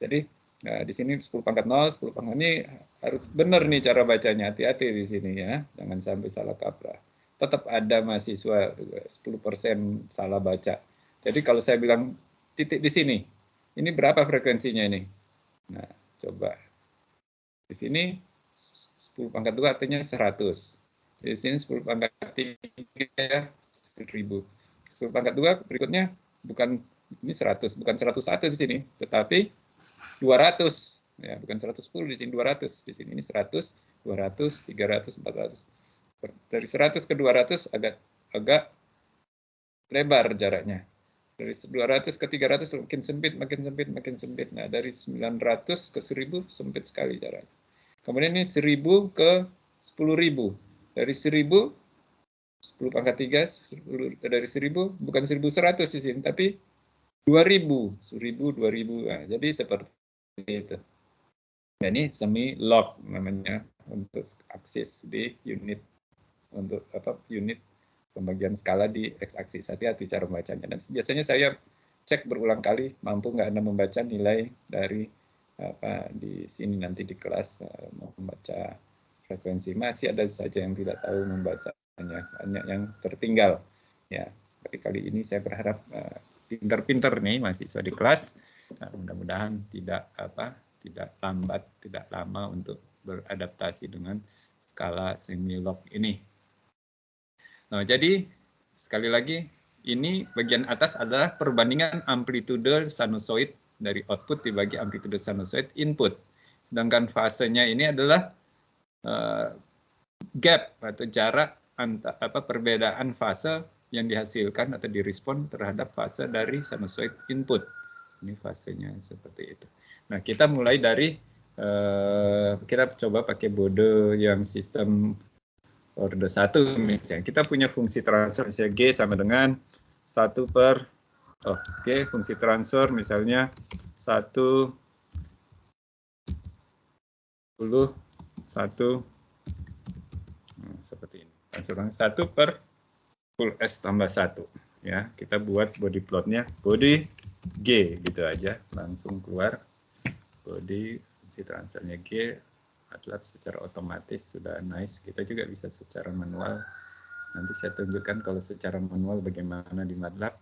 Jadi di sini 10⁻0, 10⁻, ini harus benar nih cara bacanya, hati-hati di sini ya, jangan sampai salah kaprah. Tetap ada mahasiswa 10% salah baca. Jadi kalau saya bilang titik di sini, ini berapa frekuensinya ini? Nah, coba. Di sini 10⁻² artinya 100. Di sini 10⁻³ ya 1000. 10⁻² berikutnya bukan ini 100, bukan 101 di sini, tetapi 200. Ya, bukan 110 di sini, 200. Di sini ini 100, 200, 300, 400. Dari 100 ke 200 agak lebar jaraknya. Dari 200 ke 300 makin sempit, makin sempit, makin sempit. Nah, dari 900 ke 1000 sempit sekali jaraknya. Kemudian ini 1000 ke 10.000. Dari 1000, 10⁻³ dari 1000, bukan 1100 di sini, tapi 2000, 1000, 2000. Nah, jadi seperti itu. Nah, ini semi-log namanya untuk aksis di unit, untuk unit pembagian skala di x-aksis. Hati-hati cara membacanya. Dan biasanya saya cek berulang kali, mampu nggak Anda membaca nilai dari di sini nanti di kelas, membaca frekuensi. Masih ada saja yang tidak tahu membacanya, banyak yang tertinggal. Ya, tapi kali ini saya berharap pinter-pinter nih mahasiswa di kelas. Mudah-mudahan tidak lambat, tidak lama untuk beradaptasi dengan skala semi-log ini. Nah, jadi sekali lagi ini bagian atas adalah perbandingan amplitude sinusoid dari output dibagi amplitude sinusoid input. Sedangkan fasenya ini adalah gap atau jarak perbedaan fase yang dihasilkan atau direspon terhadap fase dari sinusoid input. Ini fasenya seperti itu. Nah, kita mulai dari kita coba pakai Bode yang sistem order 1 misalnya. Kita punya fungsi transfer misalnya G sama dengan 1 per fungsi transfer misalnya 1 seperti ini. Transfer 1 per full S tambah 1 ya. Kita buat body plotnya body G gitu aja, langsung keluar body fungsi transfernya G. MATLAB secara otomatis sudah nice. Kita juga bisa secara manual. Nanti saya tunjukkan kalau secara manual bagaimana di MATLAB.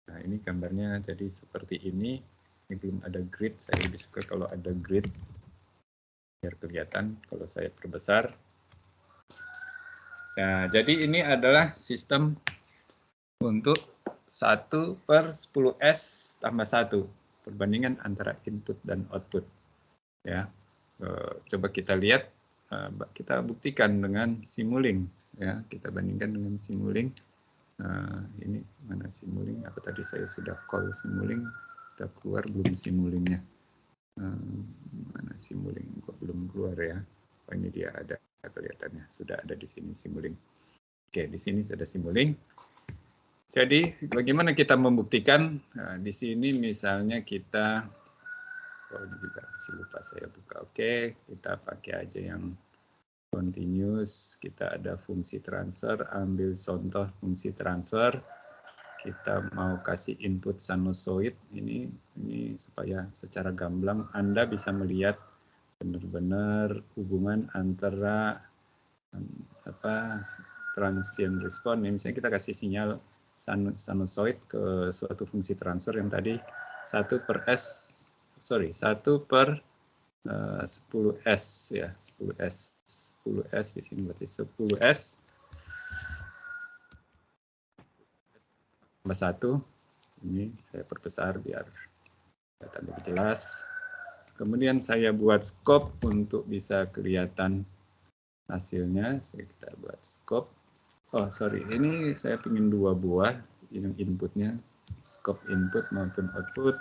Nah, ini gambarnya jadi seperti ini. Ini belum ada grid. Saya lebih suka kalau ada grid biar kelihatan kalau saya perbesar. Nah, jadi ini adalah sistem untuk 1/10S tambah 1 perbandingan antara input dan output. Ya, coba kita lihat, kita buktikan dengan Simulink. Ya, kita bandingkan dengan Simulink. Ini mana Simulink? Apa tadi saya sudah call Simulink? Kita keluar belum Simulinknya? Mana Simulink? Kok belum keluar ya? Oh, ini dia ada kelihatannya. Sudah ada di sini Simulink. Oke, di sini ada Simulink. Jadi bagaimana kita membuktikan? Nah, di sini misalnya kita, oh ini juga masih lupa saya buka. Oke, kita pakai aja yang continuous. Kita ada fungsi transfer, ambil contoh fungsi transfer. Kita mau kasih input sinusoid ini supaya secara gamblang Anda bisa melihat benar-benar hubungan antara transient response. Misalnya kita kasih sinyal sinusoid ke suatu fungsi transfer yang tadi 1/10S ya, 10S di sini berarti 10S tambah 1. Ini saya perbesar biar kelihatan lebih jelas. Kemudian saya buat scope untuk bisa kelihatan hasilnya. Kita buat scope. Oh sorry, ini saya ingin 2 buah yang inputnya, scope input maupun output.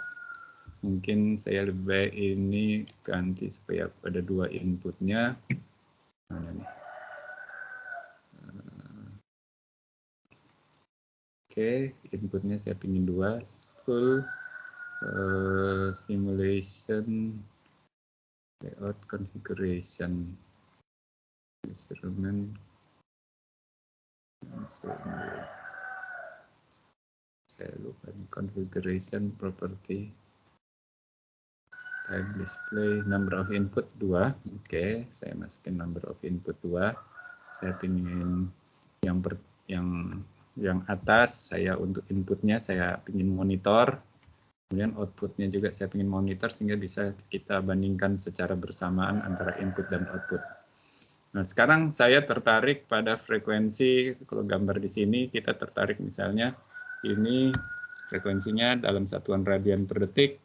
Mungkin saya lebih baik ini ganti supaya ada 2 inputnya. Mana nih? Oke, inputnya saya ingin 2, full simulation layout configuration instrument. Saya lupa nih, configuration property time display number of input 2. Oke, saya masukin number of input 2. Saya ingin yang atas saya untuk inputnya saya ingin monitor, kemudian outputnya juga saya ingin monitor sehingga bisa kita bandingkan secara bersamaan antara input dan output. Nah, sekarang saya tertarik pada frekuensi. Kalau gambar di sini kita tertarik misalnya ini frekuensinya dalam satuan radian per detik.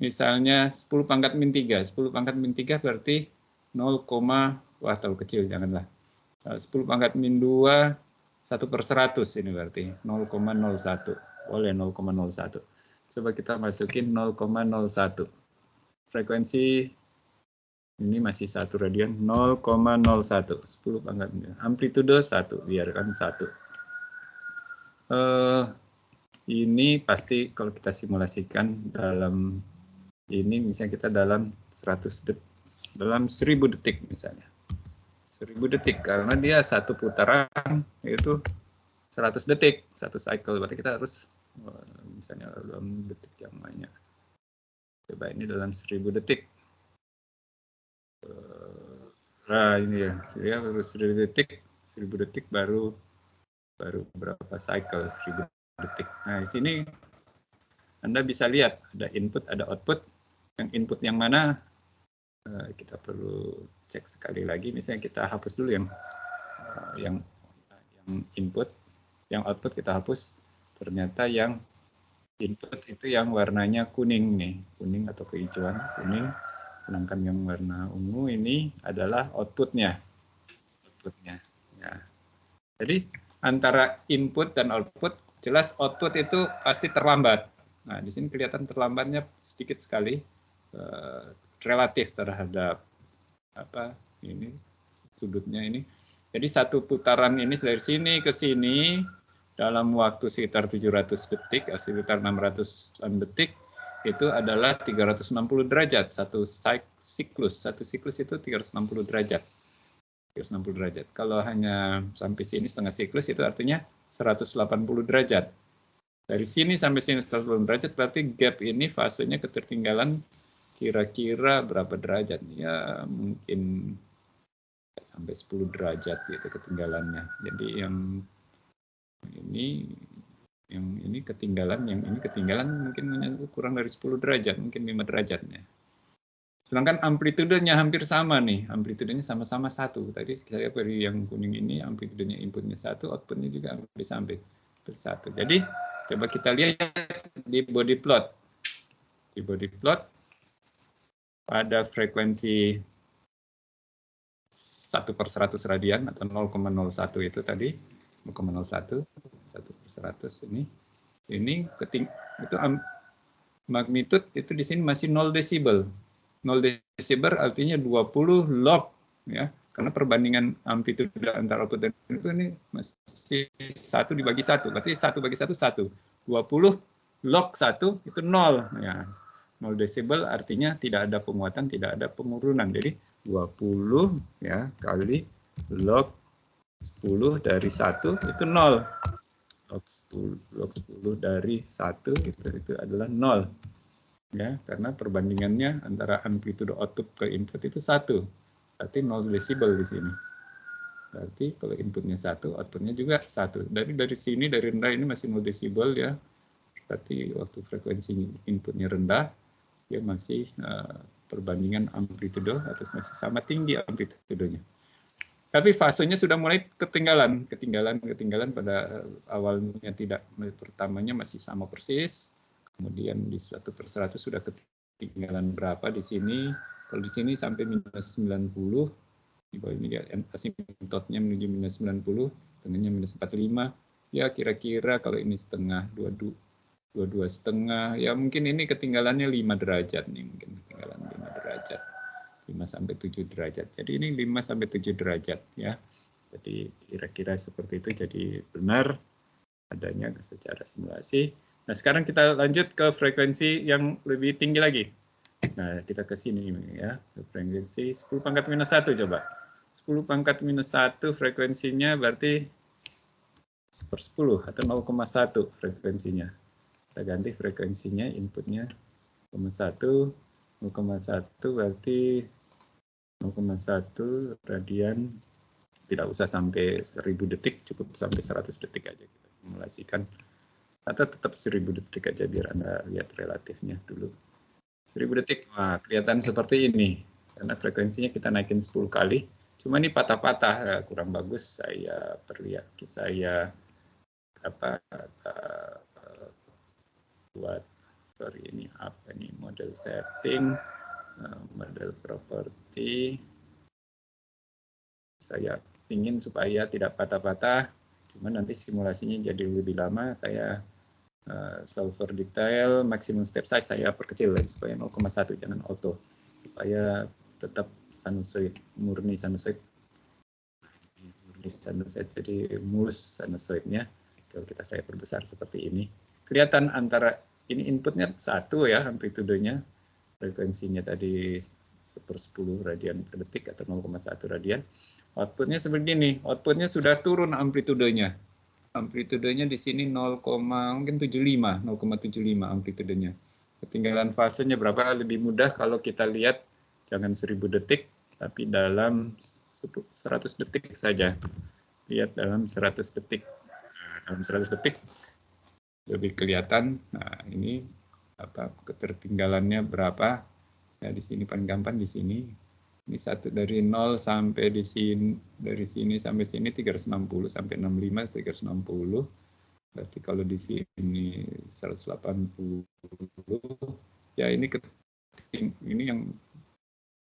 Misalnya 10 pangkat min 3. 10 pangkat min 3 berarti 0, wah terlalu kecil janganlah. 10 pangkat min 2 1/100 ini berarti 0,01. Boleh 0,01. Coba kita masukin 0,01. Frekuensi ini masih 1 radian, 0,01, 10 pangkat. Amplitude 1, biarkan 1. Ini pasti kalau kita simulasikan dalam ini, misalnya kita dalam 1000 detik misalnya. 1000 detik, karena dia satu putaran itu 100 detik, satu cycle. Berarti kita harus, misalnya dalam detik yang banyak. Coba ini dalam 1000 detik. Nah ini ya, harus 1000 detik baru berapa cycle 1000 detik. Nah di sini Anda bisa lihat ada input, ada output. Yang input yang mana kita perlu cek sekali lagi. Misalnya kita hapus dulu yang input, yang output kita hapus. Ternyata yang input itu yang warnanya kuning nih, kuning atau kehijauan, kuning. Sedangkan yang warna ungu ini adalah outputnya. Ya. Jadi antara input dan output, jelas output itu pasti terlambat. Nah, di sini kelihatan terlambatnya sedikit sekali, relatif terhadap ini sudutnya ini. Jadi satu putaran ini dari sini ke sini dalam waktu sekitar 700 detik, sekitar 600 detik. Itu adalah 360 derajat, satu siklus itu 360 derajat. 360 derajat. Kalau hanya sampai sini setengah siklus itu artinya 180 derajat. Dari sini sampai sini 180 derajat berarti gap ini fasenya ketertinggalan kira-kira berapa derajat? Ya mungkin sampai 10 derajat gitu ketinggalannya. Jadi yang ini ketinggalan, yang ini ketinggalan mungkin kurang dari 10 derajat, mungkin 5 derajatnya. Sedangkan amplitudenya hampir sama nih, amplitudenya sama-sama 1. Tadi saya beri yang kuning ini, amplitudenya inputnya 1, outputnya juga hampir sampai. 1. Jadi coba kita lihat di body plot. Di body plot pada frekuensi 1/100 radian atau 0,01 itu tadi, 0,01, 1/100 ini itu magnitude itu di sini masih 0 desibel. 0 desibel artinya 20 log ya. Karena perbandingan amplitude antara output dan input ini masih 1 dibagi 1. Berarti 1 bagi 1 1. 20 log 1 itu 0 ya. 0 desibel artinya tidak ada penguatan, tidak ada penurunan. Jadi 20 ya kali log 10 dari 1 itu 0. Log 10 dari 1 itu adalah 0. Ya, karena perbandingannya antara amplitude output ke input itu 1. Berarti 0 desibel di sini. Berarti kalau inputnya 1, outputnya juga 1. Dari sini, dari rendah ini masih 0 desibel ya. Berarti waktu frekuensi inputnya rendah, dia masih perbandingan amplitude atau masih sama tinggi amplitudenya. Tapi fasenya sudah mulai ketinggalan pada awalnya tidak, pertamanya masih sama persis, kemudian di 1/100 sudah ketinggalan berapa di sini. Kalau di sini sampai minus 90, di bawah ini asymptotnya menuju minus 90, tengahnya minus 45. Ya kira-kira kalau ini setengah, 22,5, ya mungkin ini ketinggalannya 5 derajat nih, mungkin ketinggalan 5 derajat. 5-7 derajat. Jadi ini 5-7 derajat ya. Jadi kira-kira seperti itu, jadi benar adanya secara simulasi. Nah, sekarang kita lanjut ke frekuensi yang lebih tinggi lagi. Nah, kita ke sini ya, frekuensi 10⁻⁻1 coba. 10⁻⁻1 frekuensinya berarti 1/10 atau 0,1 frekuensinya. Kita ganti frekuensinya, inputnya 0,1 berarti 0,1 radian, tidak usah sampai 1000 detik, cukup sampai 100 detik aja kita simulasikan. Atau tetap 1000 detik aja biar Anda lihat relatifnya dulu. 1000 detik, wah kelihatan seperti ini. Karena frekuensinya kita naikin 10 kali. Cuma ini patah-patah, kurang bagus. Saya buat, ini apa nih, model setting, model properti. Saya ingin supaya tidak patah-patah, cuma nanti simulasinya jadi lebih lama. Saya solver detail, maksimum step size saya perkecil lagi supaya 0,1, jangan auto, supaya tetap sinusoid, murni sinusoid, jadi mulus sinusoidnya. Kalau saya perbesar seperti ini, kelihatan antara ini inputnya 1 ya, amplitudenya, frekuensinya tadi 1/10 radian per detik atau 0,1 radian. Outputnya seperti ini, outputnya sudah turun amplitudenya. Amplitudenya di sini 0,75 amplitudenya. Ketinggalan fasenya berapa? Lebih mudah kalau kita lihat jangan 1000 detik, tapi dalam 100 detik saja. Lihat dalam 100 detik. Dalam 100 detik lebih kelihatan. Nah, ini ketertinggalannya berapa? Ya, di sini paling gampang di sini. Ini satu dari 0 sampai di sini, dari sini sampai sini 360 sampai 65, 360. Berarti kalau di sini 180. Ya ini yang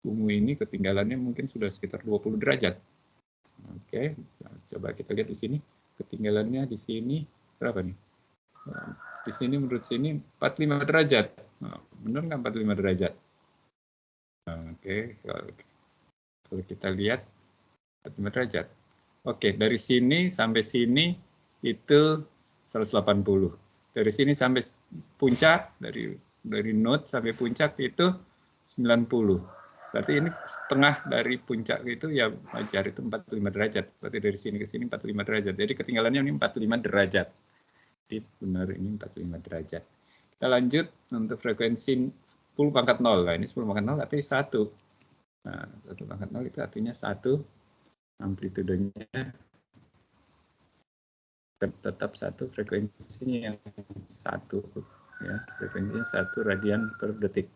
ungu ini ketinggalannya mungkin sudah sekitar 20 derajat. Oke, nah, coba kita lihat di sini. Ketinggalannya di sini berapa nih? Di sini menurut sini 45 derajat. Nah, benar nggak 45 derajat? Oke, kalau kita lihat 45 derajat. Oke, dari sini sampai sini itu 180. Dari sini sampai puncak, dari node sampai puncak itu 90. Berarti ini setengah dari puncak itu ya wajar, itu 45 derajat. Berarti dari sini ke sini 45 derajat. Jadi ketinggalannya ini 45 derajat. Jadi benar ini 45 derajat. Kita lanjut untuk frekuensi 10⁻0. Nah, ini 10⁻0 artinya 1. Nah, 1/0 itu artinya 1. Amplitudenya tetap 1, frekuensinya yang 1. Ya, frekuensinya 1 radian per detik.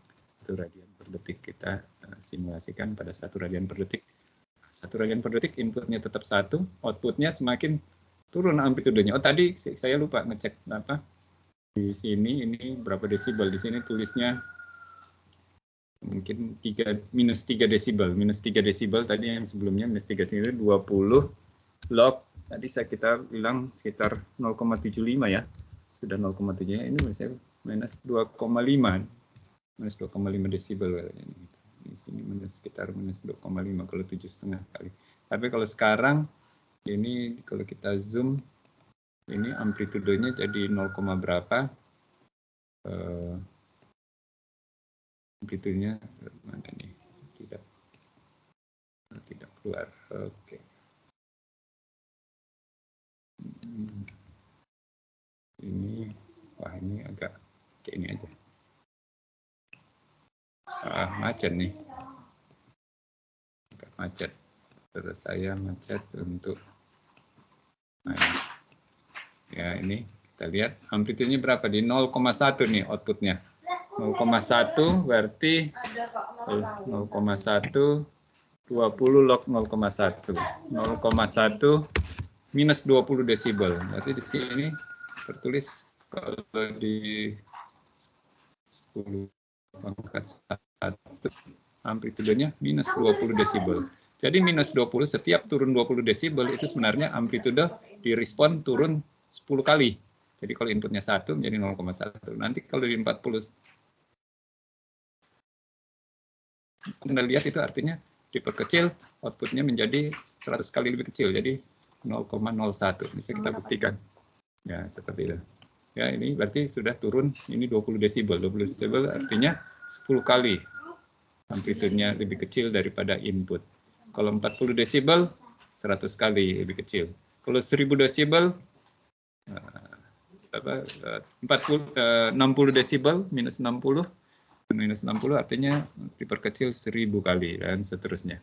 1 radian per detik kita simulasikan pada 1 radian per detik. 1 radian per detik inputnya tetap 1, outputnya semakin turun amplitudenya. Oh, tadi saya lupa ngecek apa di sini, ini berapa desibel. Di sini tulisnya mungkin minus 3 desibel. Minus 3 desibel tadi yang sebelumnya minus 3 desibel 20 log. Tadi kita bilang sekitar 0,75 ya. Sudah 0,7 ini minus 2,5. Minus 2,5 desibel. Di sini sekitar minus 2,5 kalau 7,5 kali. Tapi kalau sekarang ini kalau kita zoom ini amplitudenya jadi 0, berapa? Amplitudenya mana nih? Tidak keluar. Oke. Ini wah ini agak kayak ini aja. Macet nih. Agak macet. Terus saya macet untuk ya ini kita lihat amplitudenya berapa di 0,1 nih outputnya 0,1 berarti 0,1 20 log 0,1 minus 20 desibel berarti di sini tertulis kalau di 10 pangkat 1 amplitudenya minus 20 desibel. Jadi minus 20 setiap turun 20 desibel itu sebenarnya amplitude direspon turun 10 kali. Jadi kalau inputnya 1 menjadi 0,1. Nanti kalau di 40 Anda lihat itu artinya diperkecil outputnya menjadi 100 kali lebih kecil. Jadi 0,01 bisa kita buktikan. Ya seperti itu. Ya ini berarti sudah turun ini 20 desibel. 20 desibel artinya 10 kali amplitudenya lebih kecil daripada input. Kalau 40 desibel, 100 kali lebih kecil. Kalau 1000 desibel, 60 desibel, minus 60 artinya diperkecil 1000 kali, dan seterusnya.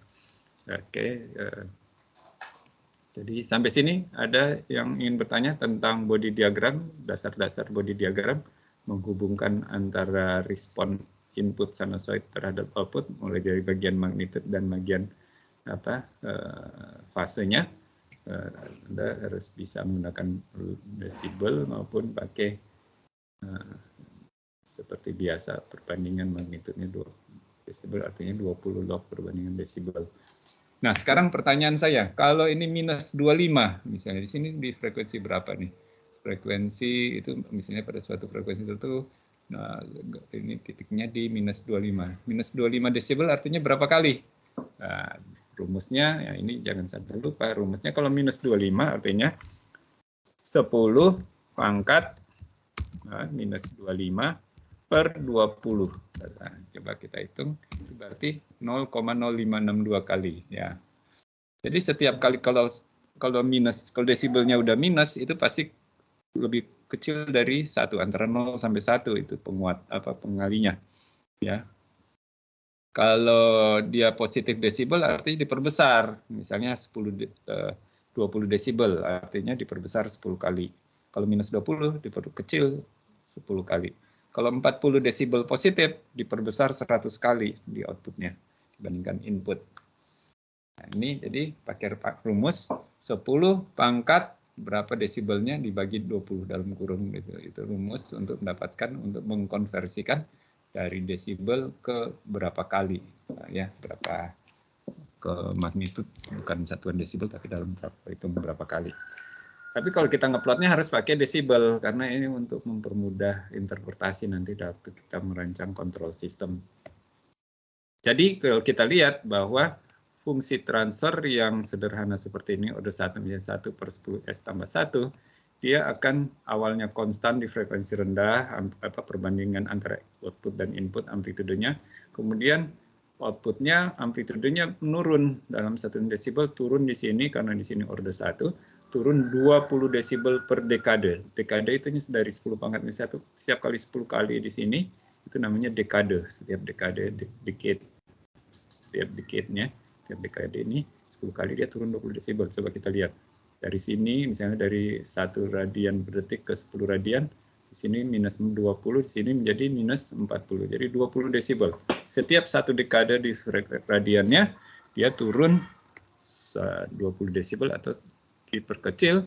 Oke, jadi sampai sini ada yang ingin bertanya tentang body diagram, dasar-dasar body diagram, menghubungkan antara respon input sinusoid terhadap output, mulai dari bagian magnitude dan bagian fasenya. Anda harus bisa menggunakan desibel maupun pakai seperti biasa perbandingan magnitudenya 2 desibel artinya 20 log perbandingan desibel. Nah, sekarang pertanyaan saya, kalau ini minus 25 misalnya di sini di frekuensi berapa nih? Frekuensi itu misalnya pada suatu frekuensi tertentu nah, ini titiknya di minus 25. Minus 25 desibel artinya berapa kali? Nah, rumusnya, ya ini jangan sampai lupa, rumusnya kalau minus 25 artinya 10 pangkat minus 25 per 20. Nah, coba kita hitung, itu berarti 0,0562 kali. Ya. Jadi setiap kali kalau desibelnya udah minus, itu pasti lebih kecil dari 1, antara 0 sampai 1 itu pengalinya. Ya. Kalau dia positif desibel artinya diperbesar, misalnya 20 desibel artinya diperbesar 10 kali. Kalau minus 20 diperkecil 10 kali. Kalau 40 desibel positif diperbesar 100 kali di outputnya dibandingkan input. Nah, ini jadi pakai rumus 10 pangkat berapa desibelnya dibagi 20 dalam kurung itu rumus untuk mengkonversikan dari desibel ke berapa kali ya, berapa ke magnitude, bukan satuan desibel tapi dalam berapa kali. Tapi kalau kita ngeplotnya harus pakai desibel karena ini untuk mempermudah interpretasi nanti waktu kita merancang kontrol sistem. Jadi kalau kita lihat bahwa fungsi transfer yang sederhana seperti ini order 1 menjadi 1 per 10 S tambah 1, dia akan awalnya konstan di frekuensi rendah, perbandingan antara output dan input amplitudenya, kemudian outputnya amplitudenya menurun dalam 1 desibel, turun di sini karena di sini order 1, turun 20 desibel per dekade. Dekade itu dari 10 pangkat minus 1, setiap kali 10 kali di sini, itu namanya dekade. Setiap dekade, setiap dekade-nya, setiap dekade ini 10 kali dia turun 20 desibel. Coba kita lihat. Dari sini, misalnya dari 1 radian per detik ke 10 radian, di sini minus 20, di sini menjadi minus 40. Jadi 20 desibel. Setiap 1 dekade di radiannya, dia turun 20 desibel atau diperkecil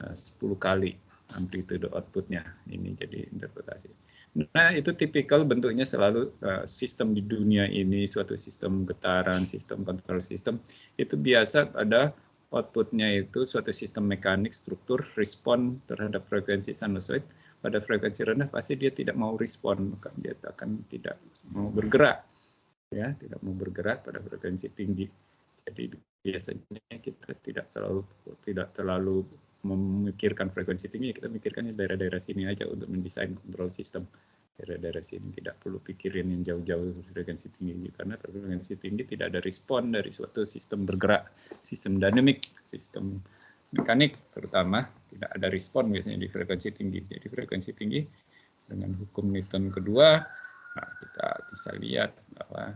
10 kali amplitude outputnya. Ini jadi interpretasi. Nah, itu tipikal bentuknya selalu sistem di dunia ini, suatu sistem getaran, sistem kontrol sistem, itu biasa pada outputnya itu suatu sistem mekanik, struktur, respon terhadap frekuensi sinusoid. Pada frekuensi rendah pasti dia tidak mau respon, maka dia akan tidak mau bergerak, ya, tidak mau bergerak pada frekuensi tinggi. Jadi biasanya kita tidak terlalu memikirkan frekuensi tinggi, kita mikirkannya daerah-daerah sini aja untuk mendesain kontrol sistem. Daerah-daerah sini tidak perlu pikirin yang jauh-jauh frekuensi tinggi, karena frekuensi tinggi tidak ada respon dari suatu sistem bergerak, sistem dinamik, sistem mekanik terutama tidak ada respon biasanya di frekuensi tinggi. Jadi frekuensi tinggi dengan hukum Newton kedua, nah, kita bisa lihat bahwa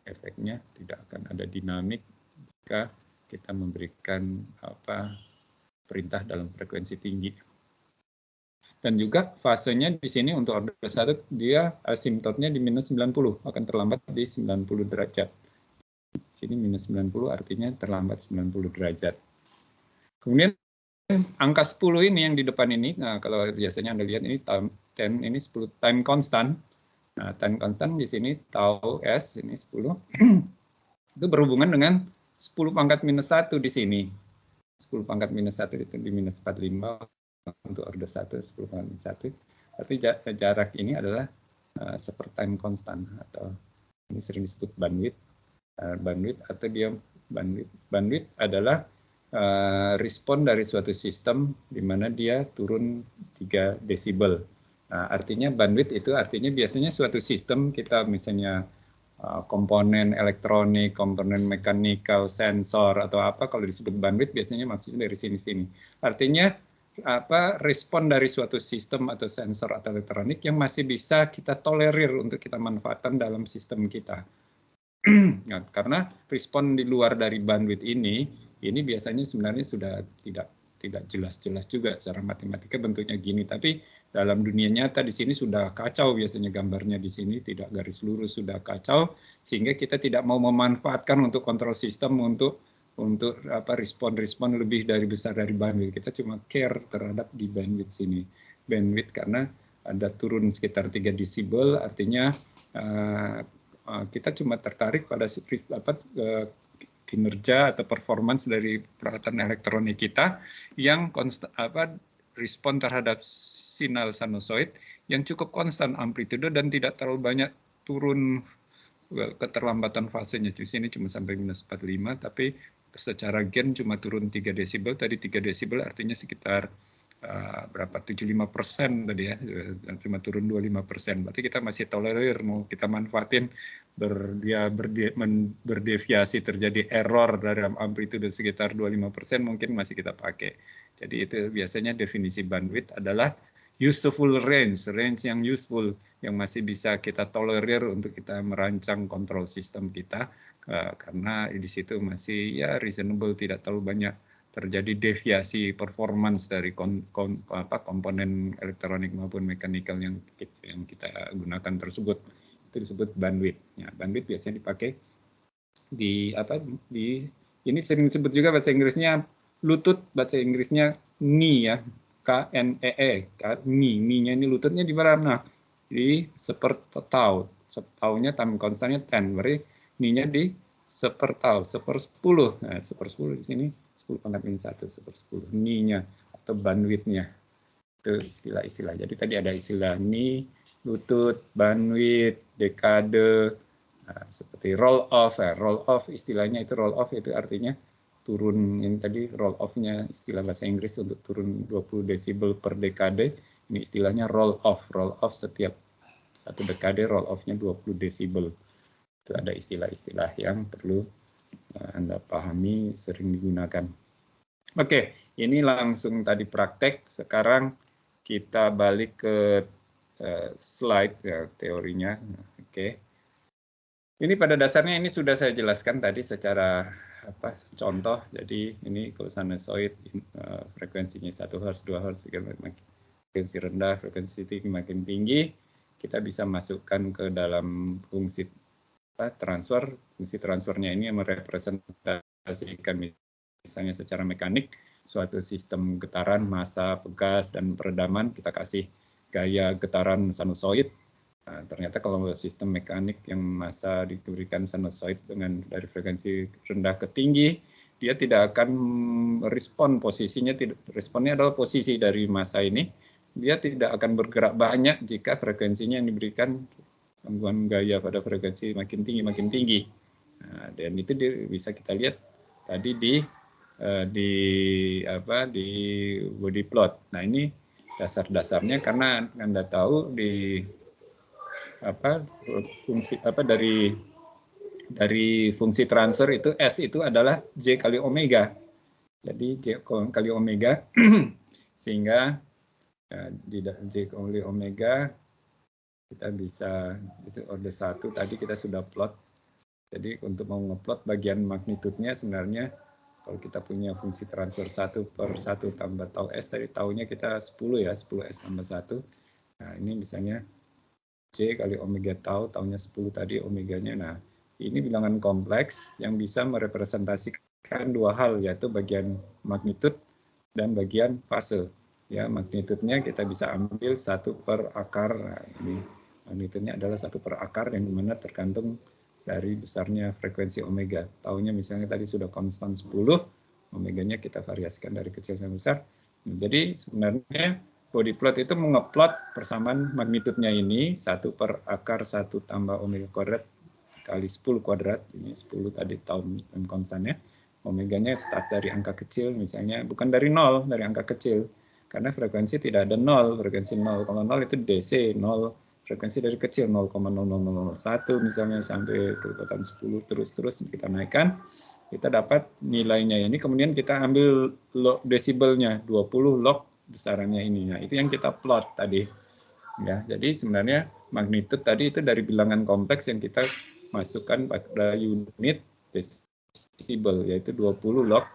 efeknya tidak akan ada dinamik jika kita memberikan perintah dalam frekuensi tinggi. Dan juga fasenya di sini untuk order 1 dia asimptotnya di minus 90, akan terlambat di 90 derajat. Di sini minus 90 artinya terlambat 90 derajat. Kemudian angka 10 ini yang di depan ini, nah kalau biasanya Anda lihat ini ini 10 time constant. Nah, time constant di sini tau S ini 10. Itu berhubungan dengan 10 pangkat minus 1 di sini. 10 pangkat minus 1 itu di minus 45 untuk order 1, 10 pangkat minus 1. Berarti jarak ini adalah seper time constant, atau ini sering disebut bandwidth. Bandwidth atau dia bandwidth adalah respon dari suatu sistem di mana dia turun 3 desibel. Nah, artinya bandwidth itu artinya biasanya suatu sistem kita misalnya komponen elektronik, komponen mekanikal, sensor atau apa, kalau disebut bandwidth biasanya maksudnya dari sini-sini. Artinya respon dari suatu sistem atau sensor atau elektronik yang masih bisa kita tolerir untuk kita manfaatkan dalam sistem kita. Nah, karena respon di luar dari bandwidth ini biasanya sebenarnya sudah tidak jelas-jelas juga secara matematika bentuknya gini, tapi dalam dunia nyata di sini sudah kacau biasanya gambarnya di sini, tidak garis lurus, sudah kacau, sehingga kita tidak mau memanfaatkan untuk kontrol sistem untuk respon-respon lebih besar dari bandwidth. Kita cuma care terhadap di bandwidth sini. Bandwidth karena ada turun sekitar 3 desibel, artinya kita cuma tertarik pada kinerja atau performance dari peralatan elektronik kita yang respon terhadap sinyal sinusoid yang cukup konstan amplitude dan tidak terlalu banyak turun keterlambatan fasenya. Di sini cuma sampai minus 45, tapi secara gain cuma turun 3 desibel. Tadi 3 desibel artinya sekitar 75% tadi ya, cuma turun 25%. Berarti kita masih tolerir, mau kita manfaatin berdeviasi terjadi error dari amplitude sekitar 25% mungkin masih kita pakai. Jadi itu biasanya definisi bandwidth adalah useful range yang useful, yang masih bisa kita tolerir untuk kita merancang kontrol sistem kita, karena di situ masih ya reasonable, tidak terlalu banyak terjadi deviasi performance dari komponen elektronik maupun mekanikal yang kita gunakan tersebut. Itu disebut bandwidth. Ya, bandwidth biasanya dipakai di ini sering disebut juga bahasa Inggrisnya lutut, bahasa Inggrisnya knee ya, KNEE, knee-nya ini lututnya di mana? Nah, di sepertau. Taunya time constantnya 10, berarti knee-nya di sepertau, 1/10. Nah, 1/10 di sini 10 pangkat minus 1, 1/10 knee-nya atau bandwidth-nya. Itu istilah-istilah. Jadi tadi ada istilah knee, lutut, bandwidth, dekade, seperti roll off. Roll off istilahnya itu roll off itu artinya turun, ini tadi roll off-nya istilah bahasa Inggris untuk turun 20 desibel per dekade. Ini istilahnya roll off. Roll off setiap 1 dekade roll off-nya 20 desibel. Itu ada istilah-istilah yang perlu Anda pahami, sering digunakan. Oke, ini langsung tadi praktek. Sekarang kita balik ke slide ya, teorinya. Oke. Ini pada dasarnya ini sudah saya jelaskan tadi secara contoh. Jadi ini kalau sinusoid frekuensinya 1 Hz, 2 Hz, frekuensi rendah, frekuensi tinggi makin tinggi, kita bisa masukkan ke dalam fungsi transfer. Fungsi transfernya ini merepresentasikan misalnya secara mekanik, suatu sistem getaran, massa, pegas, dan peredaman, kita kasih gaya getaran sinusoid. Nah, ternyata kalau sistem mekanik yang massa diberikan sinusoid dengan dari frekuensi rendah ke tinggi, dia tidak akan respon posisinya, responnya adalah posisi dari massa ini, dia tidak akan bergerak banyak jika frekuensinya yang diberikan gangguan gaya pada frekuensi makin tinggi. Nah, dan itu bisa kita lihat tadi di body plot. Nah, ini dasar-dasarnya karena Anda tahu di fungsi dari fungsi transfer itu S itu adalah J kali omega. Jadi J kali omega sehingga di J kali omega kita bisa itu order 1 tadi kita sudah plot. Jadi untuk mau ngeplot bagian magnitudenya sebenarnya kalau kita punya fungsi transfer 1/1 tambah tau S tadi taunya kita 10 ya, 10S tambah 1. Nah, ini misalnya J kali omega tau, taunya 10 tadi omeganya. Nah, ini bilangan kompleks yang bisa merepresentasikan dua hal, yaitu bagian magnitud dan bagian fase. Ya, magnitudnya kita bisa ambil 1/akar. Nah, ini magnitudnya adalah 1/akar yang dimana tergantung dari besarnya frekuensi omega. Taunya misalnya tadi sudah konstan 10, omeganya kita variasikan dari kecil sampai besar. Jadi sebenarnya body plot itu mengeplot persamaan magnitudnya ini 1/akar 1 tambah omega kuadrat kali 10 kuadrat. Ini 10 tadi tahun dan konstannya. Omeganya start dari angka kecil misalnya, bukan dari 0, dari angka kecil. Karena frekuensi tidak ada 0, frekuensi 0. Kalau 0 itu DC, 0 frekuensi dari kecil 0,0001 misalnya sampai kekuatan 10 terus kita naikkan. Kita dapat nilainya ini, kemudian kita ambil log desibelnya 20 log besarannya ini. Nah, itu yang kita plot tadi. Ya, jadi sebenarnya magnitud tadi itu dari bilangan kompleks yang kita masukkan pada unit desibel, yaitu 20 log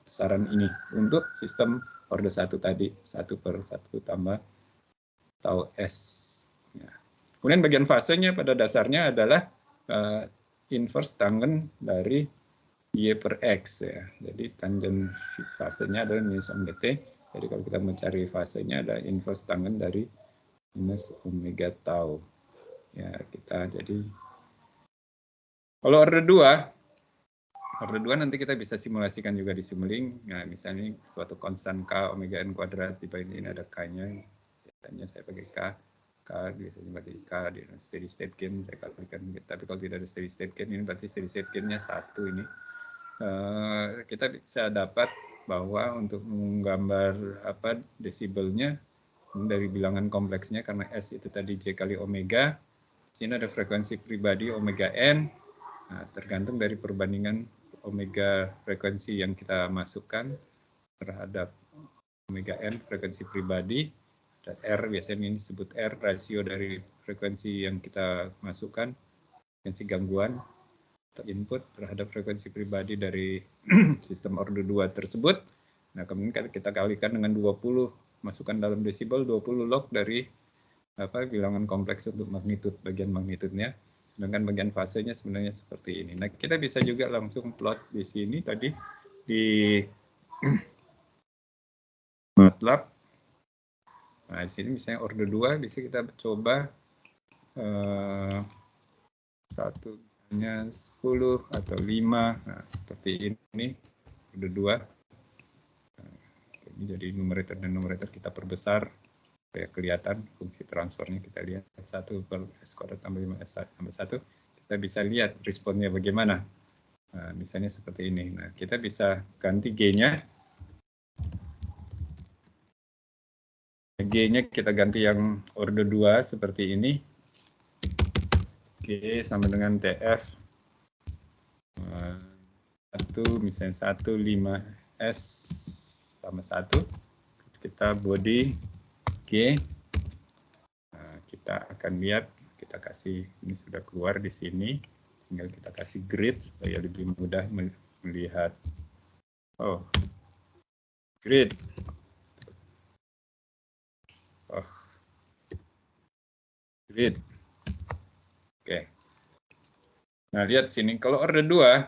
besaran ini untuk sistem order 1 tadi, 1/1 tambah tau S. Ya. Kemudian bagian fasenya pada dasarnya adalah inverse tangen dari Y/X ya. Jadi tangen fasenya adalah minus omega T. Jadi kalau kita mencari fasenya ada inverse tangen dari minus omega tau. Ya, kita jadi kalau order 2 nanti kita bisa simulasikan juga di Simulink. Nah, misalnya suatu konstan K omega n kuadrat dibagi ini ada K-nya. Biasanya saya pakai K biasanya berarti K di steady state gain saya kalikan. Tapi kalau tidak ada steady state gain ini berarti steady state gain-nya 1 ini. Kita bisa dapat bahwa untuk menggambar desibelnya dari bilangan kompleksnya karena S itu tadi J kali omega. Di sini ada frekuensi pribadi omega n. Nah, tergantung dari perbandingan omega frekuensi yang kita masukkan terhadap omega n frekuensi pribadi. Dan R biasanya ini disebut R rasio dari frekuensi yang kita masukkan, frekuensi gangguan atau input terhadap frekuensi pribadi dari sistem order 2 tersebut. Nah, kemudian kita kalikan dengan 20, masukkan dalam desibel 20 log dari bilangan kompleks untuk magnitud, bagian magnitudnya. Sedangkan bagian fasenya sebenarnya seperti ini. Nah, kita bisa juga langsung plot di sini tadi di MATLAB. Nah, di sini misalnya order 2 bisa kita coba 1 misalnya 10 atau 5. Nah, seperti ini order 2. Nah, ini jadi numerator dan numerator kita perbesar supaya kelihatan fungsi transfernya. Kita lihat 1/S kuadrat tambah 5S tambah 1. Kita bisa lihat responnya bagaimana. Nah, misalnya seperti ini. Nah, kita bisa ganti G-nya. G-nya kita ganti yang order 2 seperti ini. G sama dengan TF 1 misalnya 1 5S tambah 1. Kita body G. Nah, kita akan lihat, kita kasih ini sudah keluar di sini. Tinggal kita kasih grid supaya lebih mudah melihat. Oh, grid. Oh, grid. Oke. Nah, lihat sini. Kalau order 2,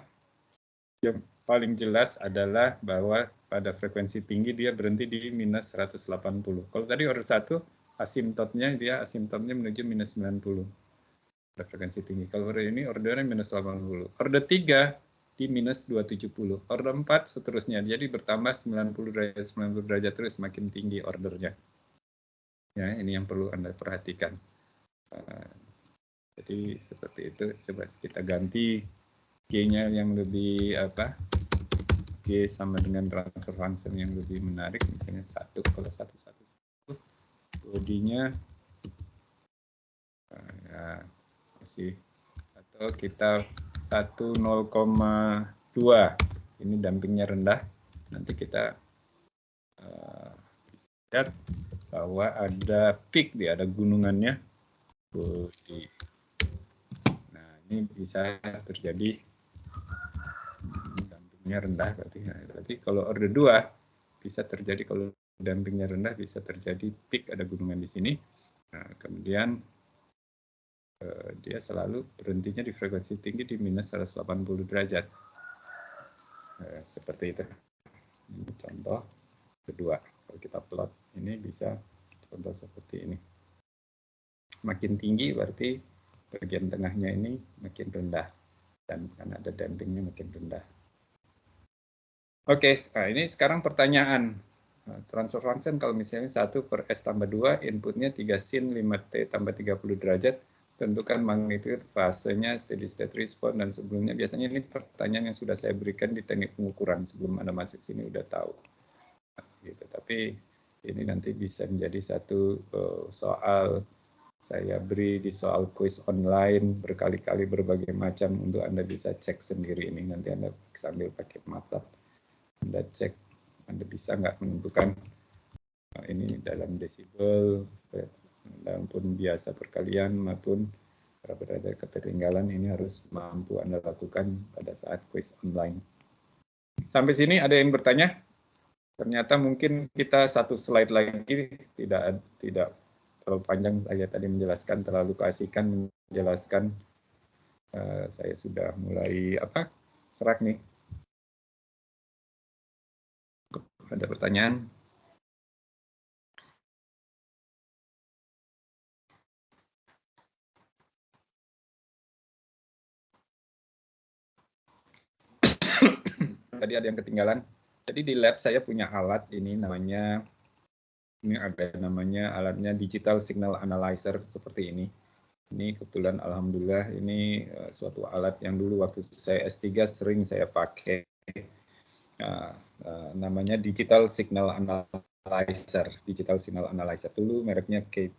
yang paling jelas adalah bahwa pada frekuensi tinggi dia berhenti di minus 180. Kalau tadi order 1, asimptotnya menuju minus 90. Pada frekuensi tinggi. Kalau order ini ordernya minus 80. Order 3 di minus 270. Order 4 seterusnya. Jadi bertambah 90 derajat terus makin tinggi ordernya. Ya, ini yang perlu Anda perhatikan. Jadi seperti itu. Coba kita ganti G-nya yang lebih G sama dengan transfer function yang lebih menarik, misalnya 1. Kalau 1 bodinya ya masih, atau kita 1,0,2. Ini dampingnya rendah. Nanti kita lihat bahwa ada peak, ada gunungannya. Bodi. Nah, ini bisa terjadi dampingnya rendah, berarti kalau order 2 bisa terjadi, kalau dampingnya rendah bisa terjadi peak, ada gunungan di sini. Nah, kemudian dia selalu berhentinya di frekuensi tinggi di minus 180 derajat. Seperti itu. Ini contoh kedua. Kalau kita plot ini bisa contoh seperti ini. Makin tinggi berarti bagian tengahnya ini makin rendah, dan karena ada dampingnya makin rendah. Oke, nah ini sekarang pertanyaan. Transfer function kalau misalnya 1 per S tambah 2, inputnya 3 sin 5T tambah 30 derajat, tentukan magnitude fasenya, steady state response, dan sebelumnya. Biasanya ini pertanyaan yang sudah saya berikan di teknik pengukuran, sebelum Anda masuk sini udah tahu. Gitu. Tapi ini nanti bisa menjadi satu soal saya beri di soal quiz online berkali-kali berbagai macam untuk Anda bisa cek sendiri ini. Nanti Anda sambil pakai mata, Anda cek, Anda bisa nggak menentukan ini dalam desibel, dalam pun biasa perkalian maupun berada ketertinggalan, ini harus mampu Anda lakukan pada saat quiz online. Sampai sini ada yang bertanya? Ternyata mungkin kita satu slide lagi, tidak terlalu panjang saya tadi menjelaskan, terlalu keasikan menjelaskan. Saya sudah mulai serak nih. Ada pertanyaan? Tadi ada yang ketinggalan. Jadi di lab saya punya alat ini namanya, alatnya digital signal analyzer seperti ini. Ini kebetulan alhamdulillah ini suatu alat yang dulu waktu saya S3 sering saya pakai. Namanya digital signal analyzer. Digital signal analyzer dulu mereknya Kate.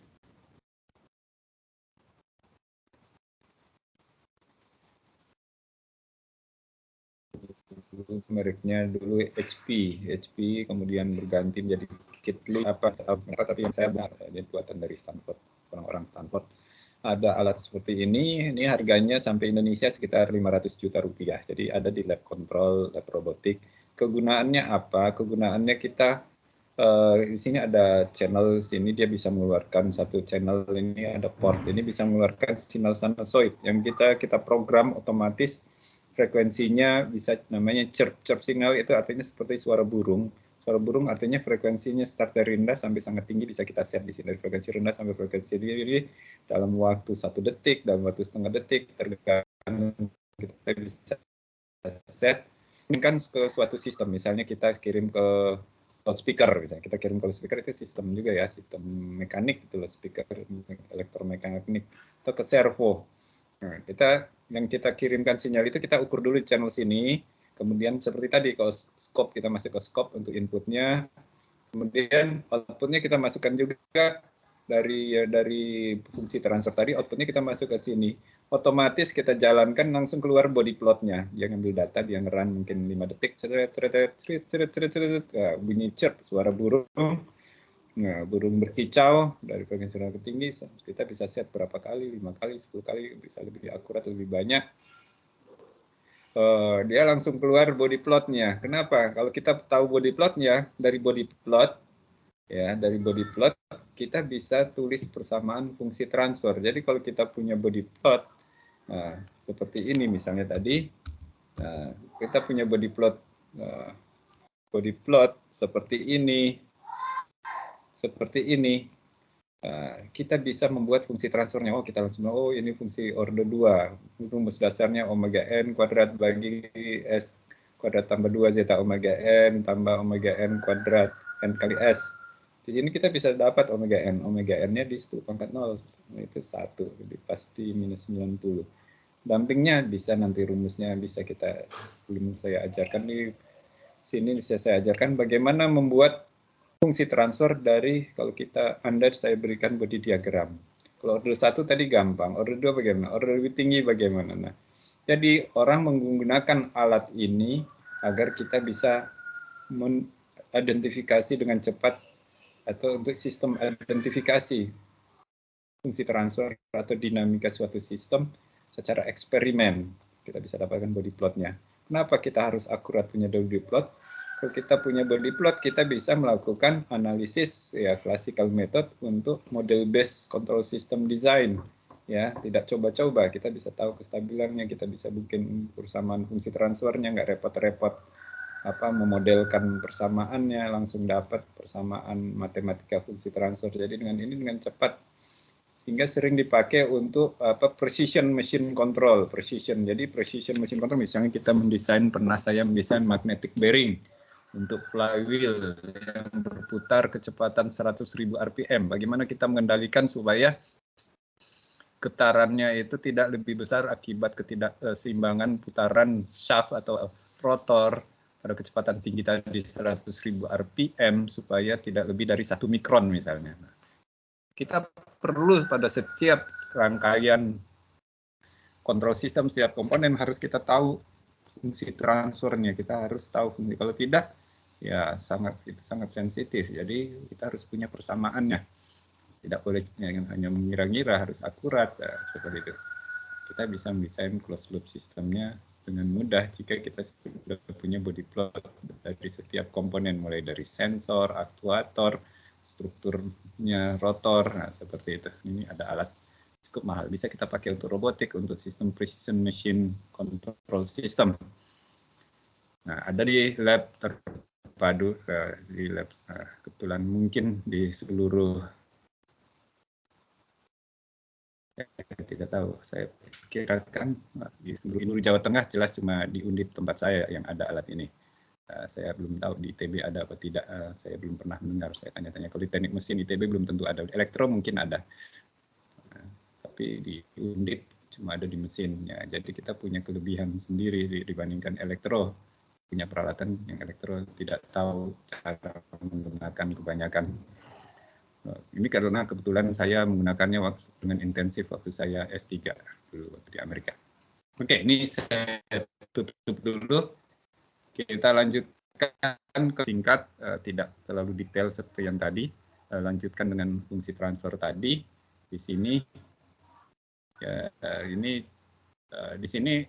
Mereknya dulu HP, kemudian berganti menjadi Kitly tapi yang saya benar, ini buatan dari Stanford, orang-orang Stanford. Ada alat seperti ini harganya sampai Indonesia sekitar 500 juta rupiah. Jadi ada di lab control, lab robotik. Kegunaannya apa? Kegunaannya kita di sini ada channel, sini dia bisa mengeluarkan satu channel, ini ada port, ini bisa mengeluarkan sinyal sinusoid yang kita program otomatis. Frekuensinya bisa namanya chirp signal, itu artinya seperti suara burung. Suara burung artinya frekuensinya start dari rendah sampai sangat tinggi, bisa kita set di sini dari frekuensi rendah sampai frekuensi tinggi dalam waktu 1 detik, dalam waktu setengah detik, tergantung kita bisa set. Ini kan ke suatu sistem, misalnya kita kirim ke loudspeaker, misalnya kita kirim ke loudspeaker, itu sistem juga ya, sistem mekanik itu loudspeaker elektromekanik, atau ke servo. Nah, yang kita kirimkan sinyal itu kita ukur dulu di channel sini, kemudian seperti tadi kalau scope kita masuk ke scope untuk inputnya, kemudian outputnya kita masukkan juga dari fungsi transfer tadi, outputnya kita masuk ke sini, otomatis kita jalankan langsung keluar body plotnya. Dia ngambil data, dia nge-run mungkin 5 detik, bunyi chirp, suara burung. Nah, burung berkicau dari frekuensi rendah ke tinggi, kita bisa set berapa kali, 5 kali, 10 kali, bisa lebih akurat, lebih banyak. Dia langsung keluar body plotnya. Kenapa? Kalau kita tahu body plotnya, dari body plot kita bisa tulis persamaan fungsi transfer. Jadi kalau kita punya body plot, nah, seperti ini misalnya tadi, Nah, kita punya body plot seperti ini, kita bisa membuat fungsi transfernya. Oh, kita langsung, oh ini fungsi order 2. Rumus dasarnya omega n kuadrat bagi s kuadrat tambah 2 zeta omega n tambah omega n kuadrat n kali s. Di sini kita bisa dapat omega n. Omega n-nya di 10 pangkat 0, itu 1, jadi pasti minus 90. Dampingnya bisa nanti rumusnya bisa belum saya ajarkan di sini, bisa saya ajarkan bagaimana membuat fungsi transfer dari, kalau saya berikan body diagram. Kalau order 1 tadi gampang, order 2 bagaimana, order lebih tinggi bagaimana. Nah, jadi orang menggunakan alat ini agar kita bisa mengidentifikasi dengan cepat, atau untuk sistem identifikasi fungsi transfer atau dinamika suatu sistem secara eksperimen. Kita bisa dapatkan body plotnya. Kenapa kita harus akurat punya body plot? Kalau kita punya body plot, kita bisa melakukan analisis ya classical method untuk model based control system design. Ya, tidak coba-coba, kita bisa tahu kestabilannya, kita bisa bikin persamaan fungsi transfernya, nggak repot-repot memodelkan persamaannya, langsung dapat persamaan matematika fungsi transfer. Jadi dengan cepat, sehingga sering dipakai untuk precision machine control. Jadi precision machine control, misalnya kita pernah saya mendesain magnetic bearing untuk flywheel yang berputar kecepatan 100.000 rpm. Bagaimana kita mengendalikan supaya getarannya itu tidak lebih besar akibat ketidakseimbangan putaran shaft atau rotor pada kecepatan tinggi tadi 100.000 rpm, supaya tidak lebih dari 1 mikron misalnya. Kita perlu pada setiap rangkaian kontrol sistem, setiap komponen harus kita tahu fungsi transfernya. Kita harus tahu fungsi. Kalau tidak, ya itu sangat sensitif. Jadi kita harus punya persamaannya. Tidak boleh hanya mengira-ngira, harus akurat seperti itu. Kita bisa mendesain closed loop sistemnya dengan mudah jika kita sudah punya body plot dari setiap komponen, mulai dari sensor, aktuator, strukturnya rotor, nah seperti itu. Ini ada alat cukup mahal, bisa kita pakai untuk robotik, untuk sistem precision machine control system. Nah, ada di lab terpadu, di lab kebetulan mungkin di seluruh, tidak tahu, saya perkirakan di seluruh Jawa Tengah jelas cuma di Undip tempat saya yang ada alat ini. Saya belum tahu di ITB ada apa tidak, saya belum pernah mendengar, saya tanya-tanya. Kalau di teknik mesin ITB belum tentu ada, di elektro mungkin ada, tapi di Undip cuma ada di mesin. Ya, jadi kita punya kelebihan sendiri dibandingkan elektro, punya peralatan yang elektro tidak tahu cara menggunakan kebanyakan. Ini karena kebetulan saya menggunakannya dengan intensif waktu saya S3 dulu di Amerika. Oke, ini saya tutup dulu. Kita lanjutkan ke singkat, tidak terlalu detail seperti yang tadi. Lanjutkan dengan fungsi transfer tadi. Di sini, ya, di sini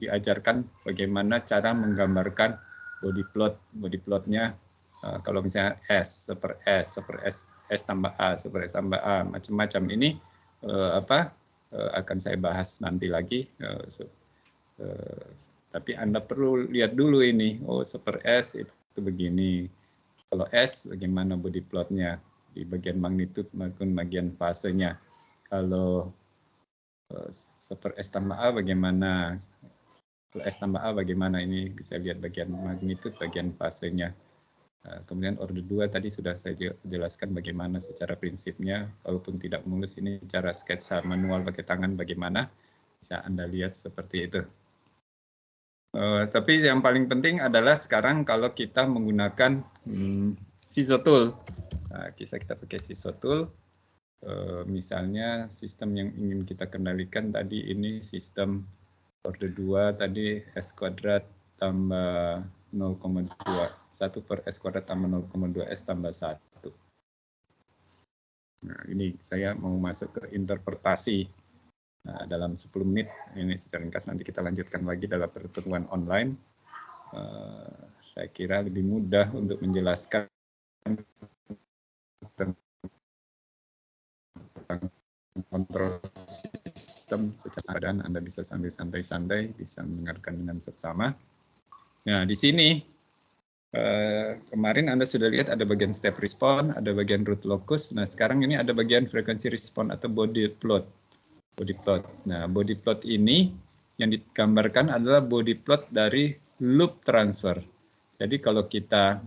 diajarkan bagaimana cara menggambarkan body plotnya. Kalau misalnya S super S tambah A, super S tambah A, macam-macam. Ini akan saya bahas nanti lagi. Tapi Anda perlu lihat dulu ini, oh super S itu begini. Kalau S bagaimana body plotnya di bagian magnitude maupun bagian fasenya. Kalau super S tambah A bagaimana, kalau S tambah A bagaimana, ini bisa lihat bagian magnitude, bagian fasenya. Kemudian order 2 tadi sudah saya jelaskan bagaimana secara prinsipnya, walaupun tidak mulus, ini cara sketsa manual pakai tangan bagaimana, bisa Anda lihat seperti itu. Tapi yang paling penting adalah sekarang kalau kita menggunakan CISO tool. Nah, kita pakai CISO tool. Misalnya sistem yang ingin kita kendalikan tadi, ini sistem order 2 tadi S kuadrat tambah 0,2. 1 per S kuadrat tambah 0,2 S tambah 1. Nah, ini saya mau masuk ke interpretasi. Nah, dalam 10 menit, ini secara ringkas, nanti kita lanjutkan lagi dalam pertemuan online. Saya kira lebih mudah untuk menjelaskan tentang kontrol sistem secara badan. Anda bisa sambil santai-santai, bisa mendengarkan dengan seksama. Nah, di sini kemarin Anda sudah lihat ada bagian step response, ada bagian root locus. Nah, sekarang ini ada bagian frekuensi response atau body plot. Nah, body plot ini yang digambarkan adalah body plot dari loop transfer. Jadi kalau kita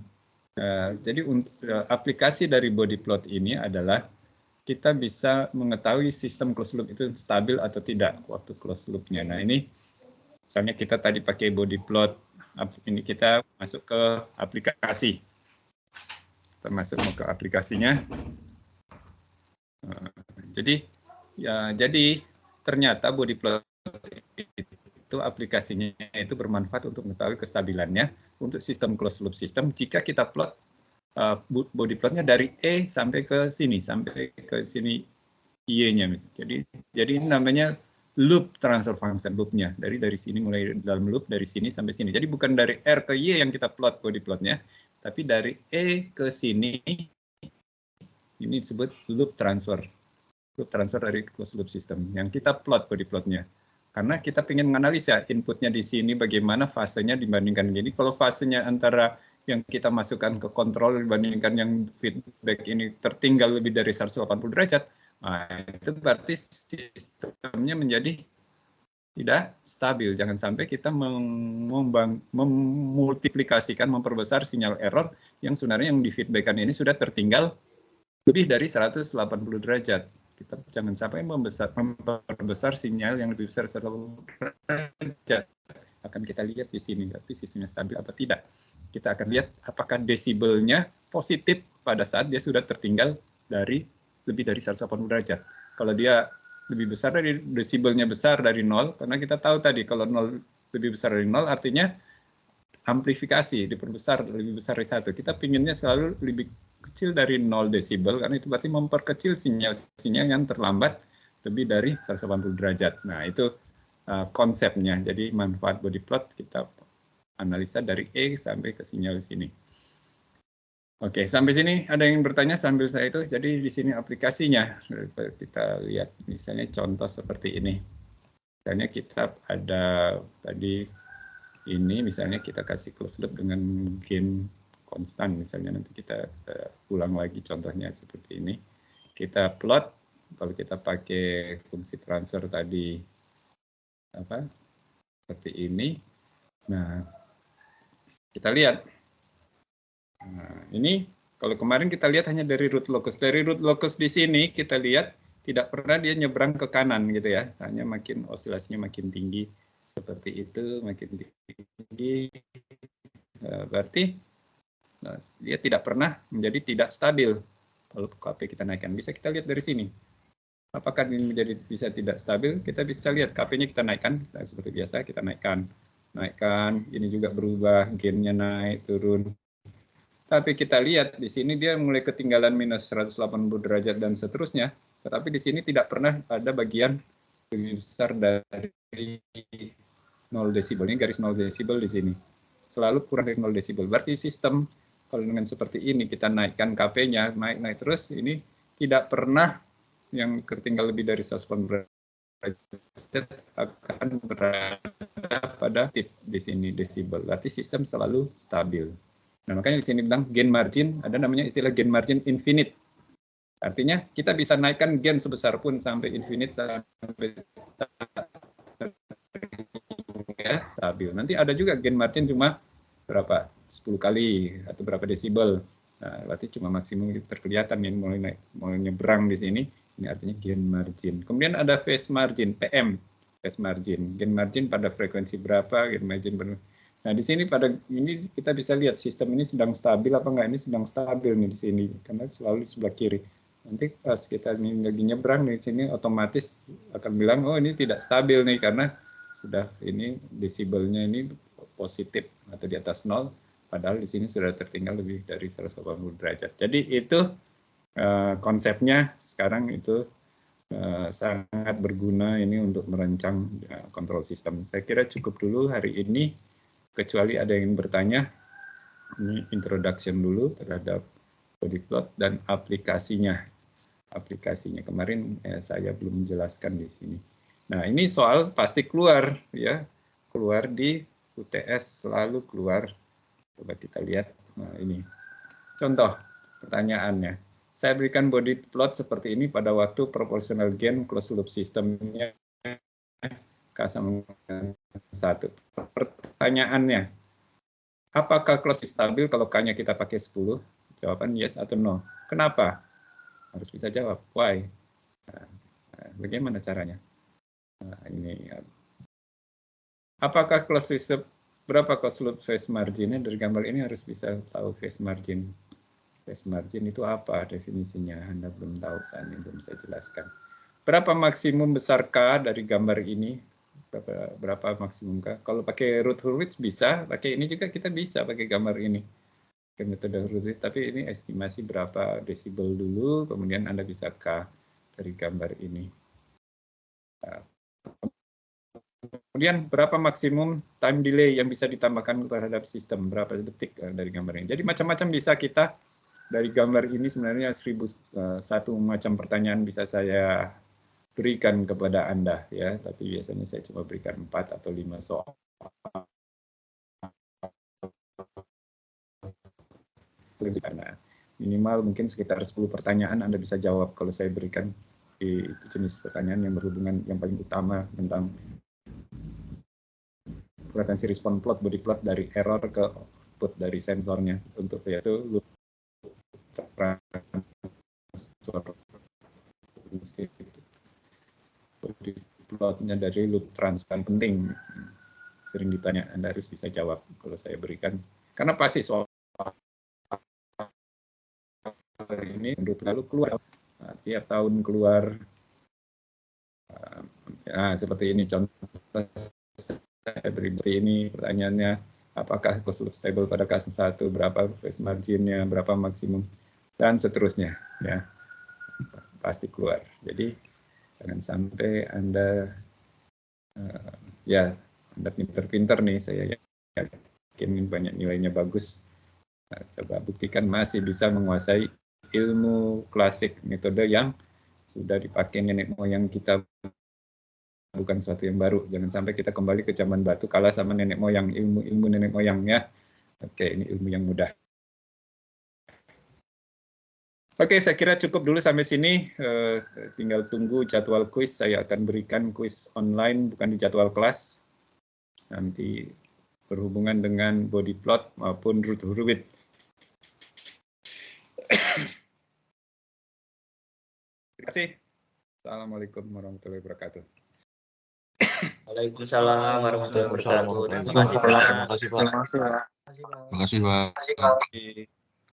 aplikasi dari body plot ini adalah kita bisa mengetahui sistem closed loop itu stabil atau tidak waktu closed loop-nya. Nah, ini misalnya kita tadi pakai body plot, ini kita masuk ke aplikasi. Kita masuk ke aplikasinya. Jadi ternyata body plot itu aplikasinya itu bermanfaat untuk mengetahui kestabilannya untuk sistem closed loop system jika kita plot body plotnya dari E sampai ke sini Y-nya. Jadi ini namanya loop transfer function loopnya dari sini mulai dalam loop dari sini sampai sini. Jadi bukan dari R ke Y yang kita plot body plotnya, tapi dari E ke sini ini disebut loop transfer dari closed loop system yang kita plot body plotnya. Karena kita ingin menganalisa inputnya di sini bagaimana fasenya dibandingkan gini. Kalau fasenya antara yang kita masukkan ke kontrol dibandingkan yang feedback ini tertinggal lebih dari 180 derajat, nah, itu berarti sistemnya menjadi tidak stabil. Jangan sampai kita memultiplikasikan, memperbesar sinyal error yang sebenarnya yang di feedbackan ini sudah tertinggal lebih dari 180 derajat. Kita jangan sampai memperbesar sinyal yang lebih besar 180 derajat. Akan kita lihat di sini, tapi sistemnya stabil apa tidak. Kita akan lihat apakah desibelnya positif pada saat dia sudah tertinggal dari lebih dari 180 derajat. Kalau dia lebih besar dari desibelnya besar dari 0, karena kita tahu tadi kalau 0 lebih besar dari 0 artinya amplifikasi diperbesar lebih besar dari 1. Kita pinginnya selalu lebih kecil dari 0 desibel karena itu berarti memperkecil sinyal yang terlambat lebih dari 180 derajat. Nah, itu konsepnya. Jadi manfaat body plot kita analisa dari E sampai ke sinyal sini. Oke, sampai sini ada yang bertanya sambil saya itu. Jadi di sini aplikasinya kita lihat misalnya contoh seperti ini. Misalnya kita ada tadi ini misalnya kita kasih closed loop dengan gain konstan, misalnya nanti kita ulang lagi contohnya seperti ini. Kita plot, kalau kita pakai fungsi transfer tadi seperti ini. Nah, kita lihat. Nah, ini kalau kemarin kita lihat hanya dari root locus. Dari root locus di sini kita lihat tidak pernah dia nyebrang ke kanan gitu ya. Hanya makin osilasinya makin tinggi seperti itu, makin tinggi. Berarti dia tidak pernah menjadi tidak stabil. Kalau KP kita naikkan, bisa kita lihat dari sini. Apakah ini menjadi bisa tidak stabil? Kita bisa lihat KP-nya kita naikkan, seperti biasa kita naikkan. Ini juga berubah, gain-nya naik, turun. Tapi kita lihat di sini dia mulai ketinggalan minus 180 derajat dan seterusnya. Tetapi di sini tidak pernah ada bagian lebih besar dari 0 desibel. Ini garis 0 desibel di sini. Selalu kurang dari 0 desibel. Berarti sistem kalau dengan seperti ini kita naikkan KP-nya, naik terus, ini tidak pernah yang tertinggal lebih dari 180 derajat akan berada pada tip di sini desibel. Berarti sistem selalu stabil. Nah, makanya di sini bilang gain margin, ada namanya istilah gain margin infinite. Artinya kita bisa naikkan gain sebesar pun sampai infinite sampai ya, stabil. Nanti ada juga gain margin cuma berapa 10 kali atau berapa desibel. Nah, berarti cuma maksimum terkelihatan yang mulai nyebrang di sini. Ini artinya gain margin. Kemudian ada phase margin, PM, phase margin. Gain margin pada frekuensi berapa, gain margin berapa. Nah, di sini pada ini kita bisa lihat sistem ini sedang stabil apa enggak. Ini sedang stabil nih di sini karena selalu di sebelah kiri. Nanti pas kita ini lagi nyebrang di sini otomatis akan bilang oh ini tidak stabil nih karena sudah ini desibelnya ini positif atau di atas 0, padahal di sini sudah tertinggal lebih dari 180 derajat. Jadi itu konsepnya sekarang itu sangat berguna ini untuk merancang kontrol sistem. Saya kira cukup dulu hari ini, kecuali ada yang bertanya. Ini introduction dulu terhadap body plot dan aplikasinya. Aplikasinya kemarin saya belum menjelaskan di sini. Nah, ini soal pasti keluar ya. Keluar di UTS, selalu keluar. Coba kita lihat. Nah, ini. Contoh pertanyaannya. Saya berikan body plot seperti ini pada waktu proportional gain closed loop sistemnya K sama 1. Pertanyaannya, apakah close stabil kalau K-nya kita pakai 10? Jawaban yes atau no. Kenapa? Harus bisa jawab. Why? Nah, bagaimana caranya? Nah, ini. Apakah close system, berapa closed loop phase marginnya? Dari gambar ini harus bisa tahu phase margin. Phase margin itu apa definisinya? Anda belum tahu, saat ini belum saya jelaskan. Berapa maksimum besar K dari gambar ini? Berapa maksimum K? Kalau pakai Routh-Hurwitz bisa, pakai ini juga kita bisa pakai gambar ini. Pakai metode Routh-Hurwitz, tapi ini estimasi berapa desibel dulu, kemudian Anda bisa K dari gambar ini. Kemudian berapa maksimum time delay yang bisa ditambahkan terhadap sistem, berapa detik dari gambar ini. Jadi macam-macam bisa kita dari gambar ini, sebenarnya 1001 macam pertanyaan bisa saya berikan kepada Anda ya, tapi biasanya saya cuma berikan 4 atau 5 soal. Karena minimal mungkin sekitar 10 pertanyaan Anda bisa jawab kalau saya berikan di jenis pertanyaan yang berhubungan yang paling utama tentang frekuensi respon plot, body plot dari error ke output dari sensornya, untuk yaitu loop transfer body plotnya dari loop transfer penting. Sering ditanya, Anda harus bisa jawab kalau saya berikan, karena pasti soal ini menurut lalu keluar tiap tahun keluar. Nah, seperti ini contoh saya beri ini pertanyaannya, apakah closed loop stable pada kasus 1, berapa phase marginnya, berapa maksimum, dan seterusnya ya, pasti keluar. Jadi jangan sampai Anda ya Anda pinter-pinter nih, saya yakin banyak nilainya bagus. Nah, coba buktikan masih bisa menguasai ilmu klasik, metode yang sudah dipakai nenek moyang kita, bukan sesuatu yang baru. Jangan sampai kita kembali ke zaman batu kalah sama nenek moyang, ilmu nenek moyang ya. Oke, ini ilmu yang mudah. Oke, saya kira cukup dulu sampai sini. Tinggal tunggu jadwal kuis. Saya akan berikan kuis online, bukan di jadwal kelas. Nanti berhubungan dengan body plot maupun Routh-Hurwitz. Terima kasih. Assalamualaikum warahmatullahi wabarakatuh. Waalaikumsalam warahmatullahi wabarakatuh. Terima kasih, Pak. Terima kasih, Pak. Terima kasih, Pak.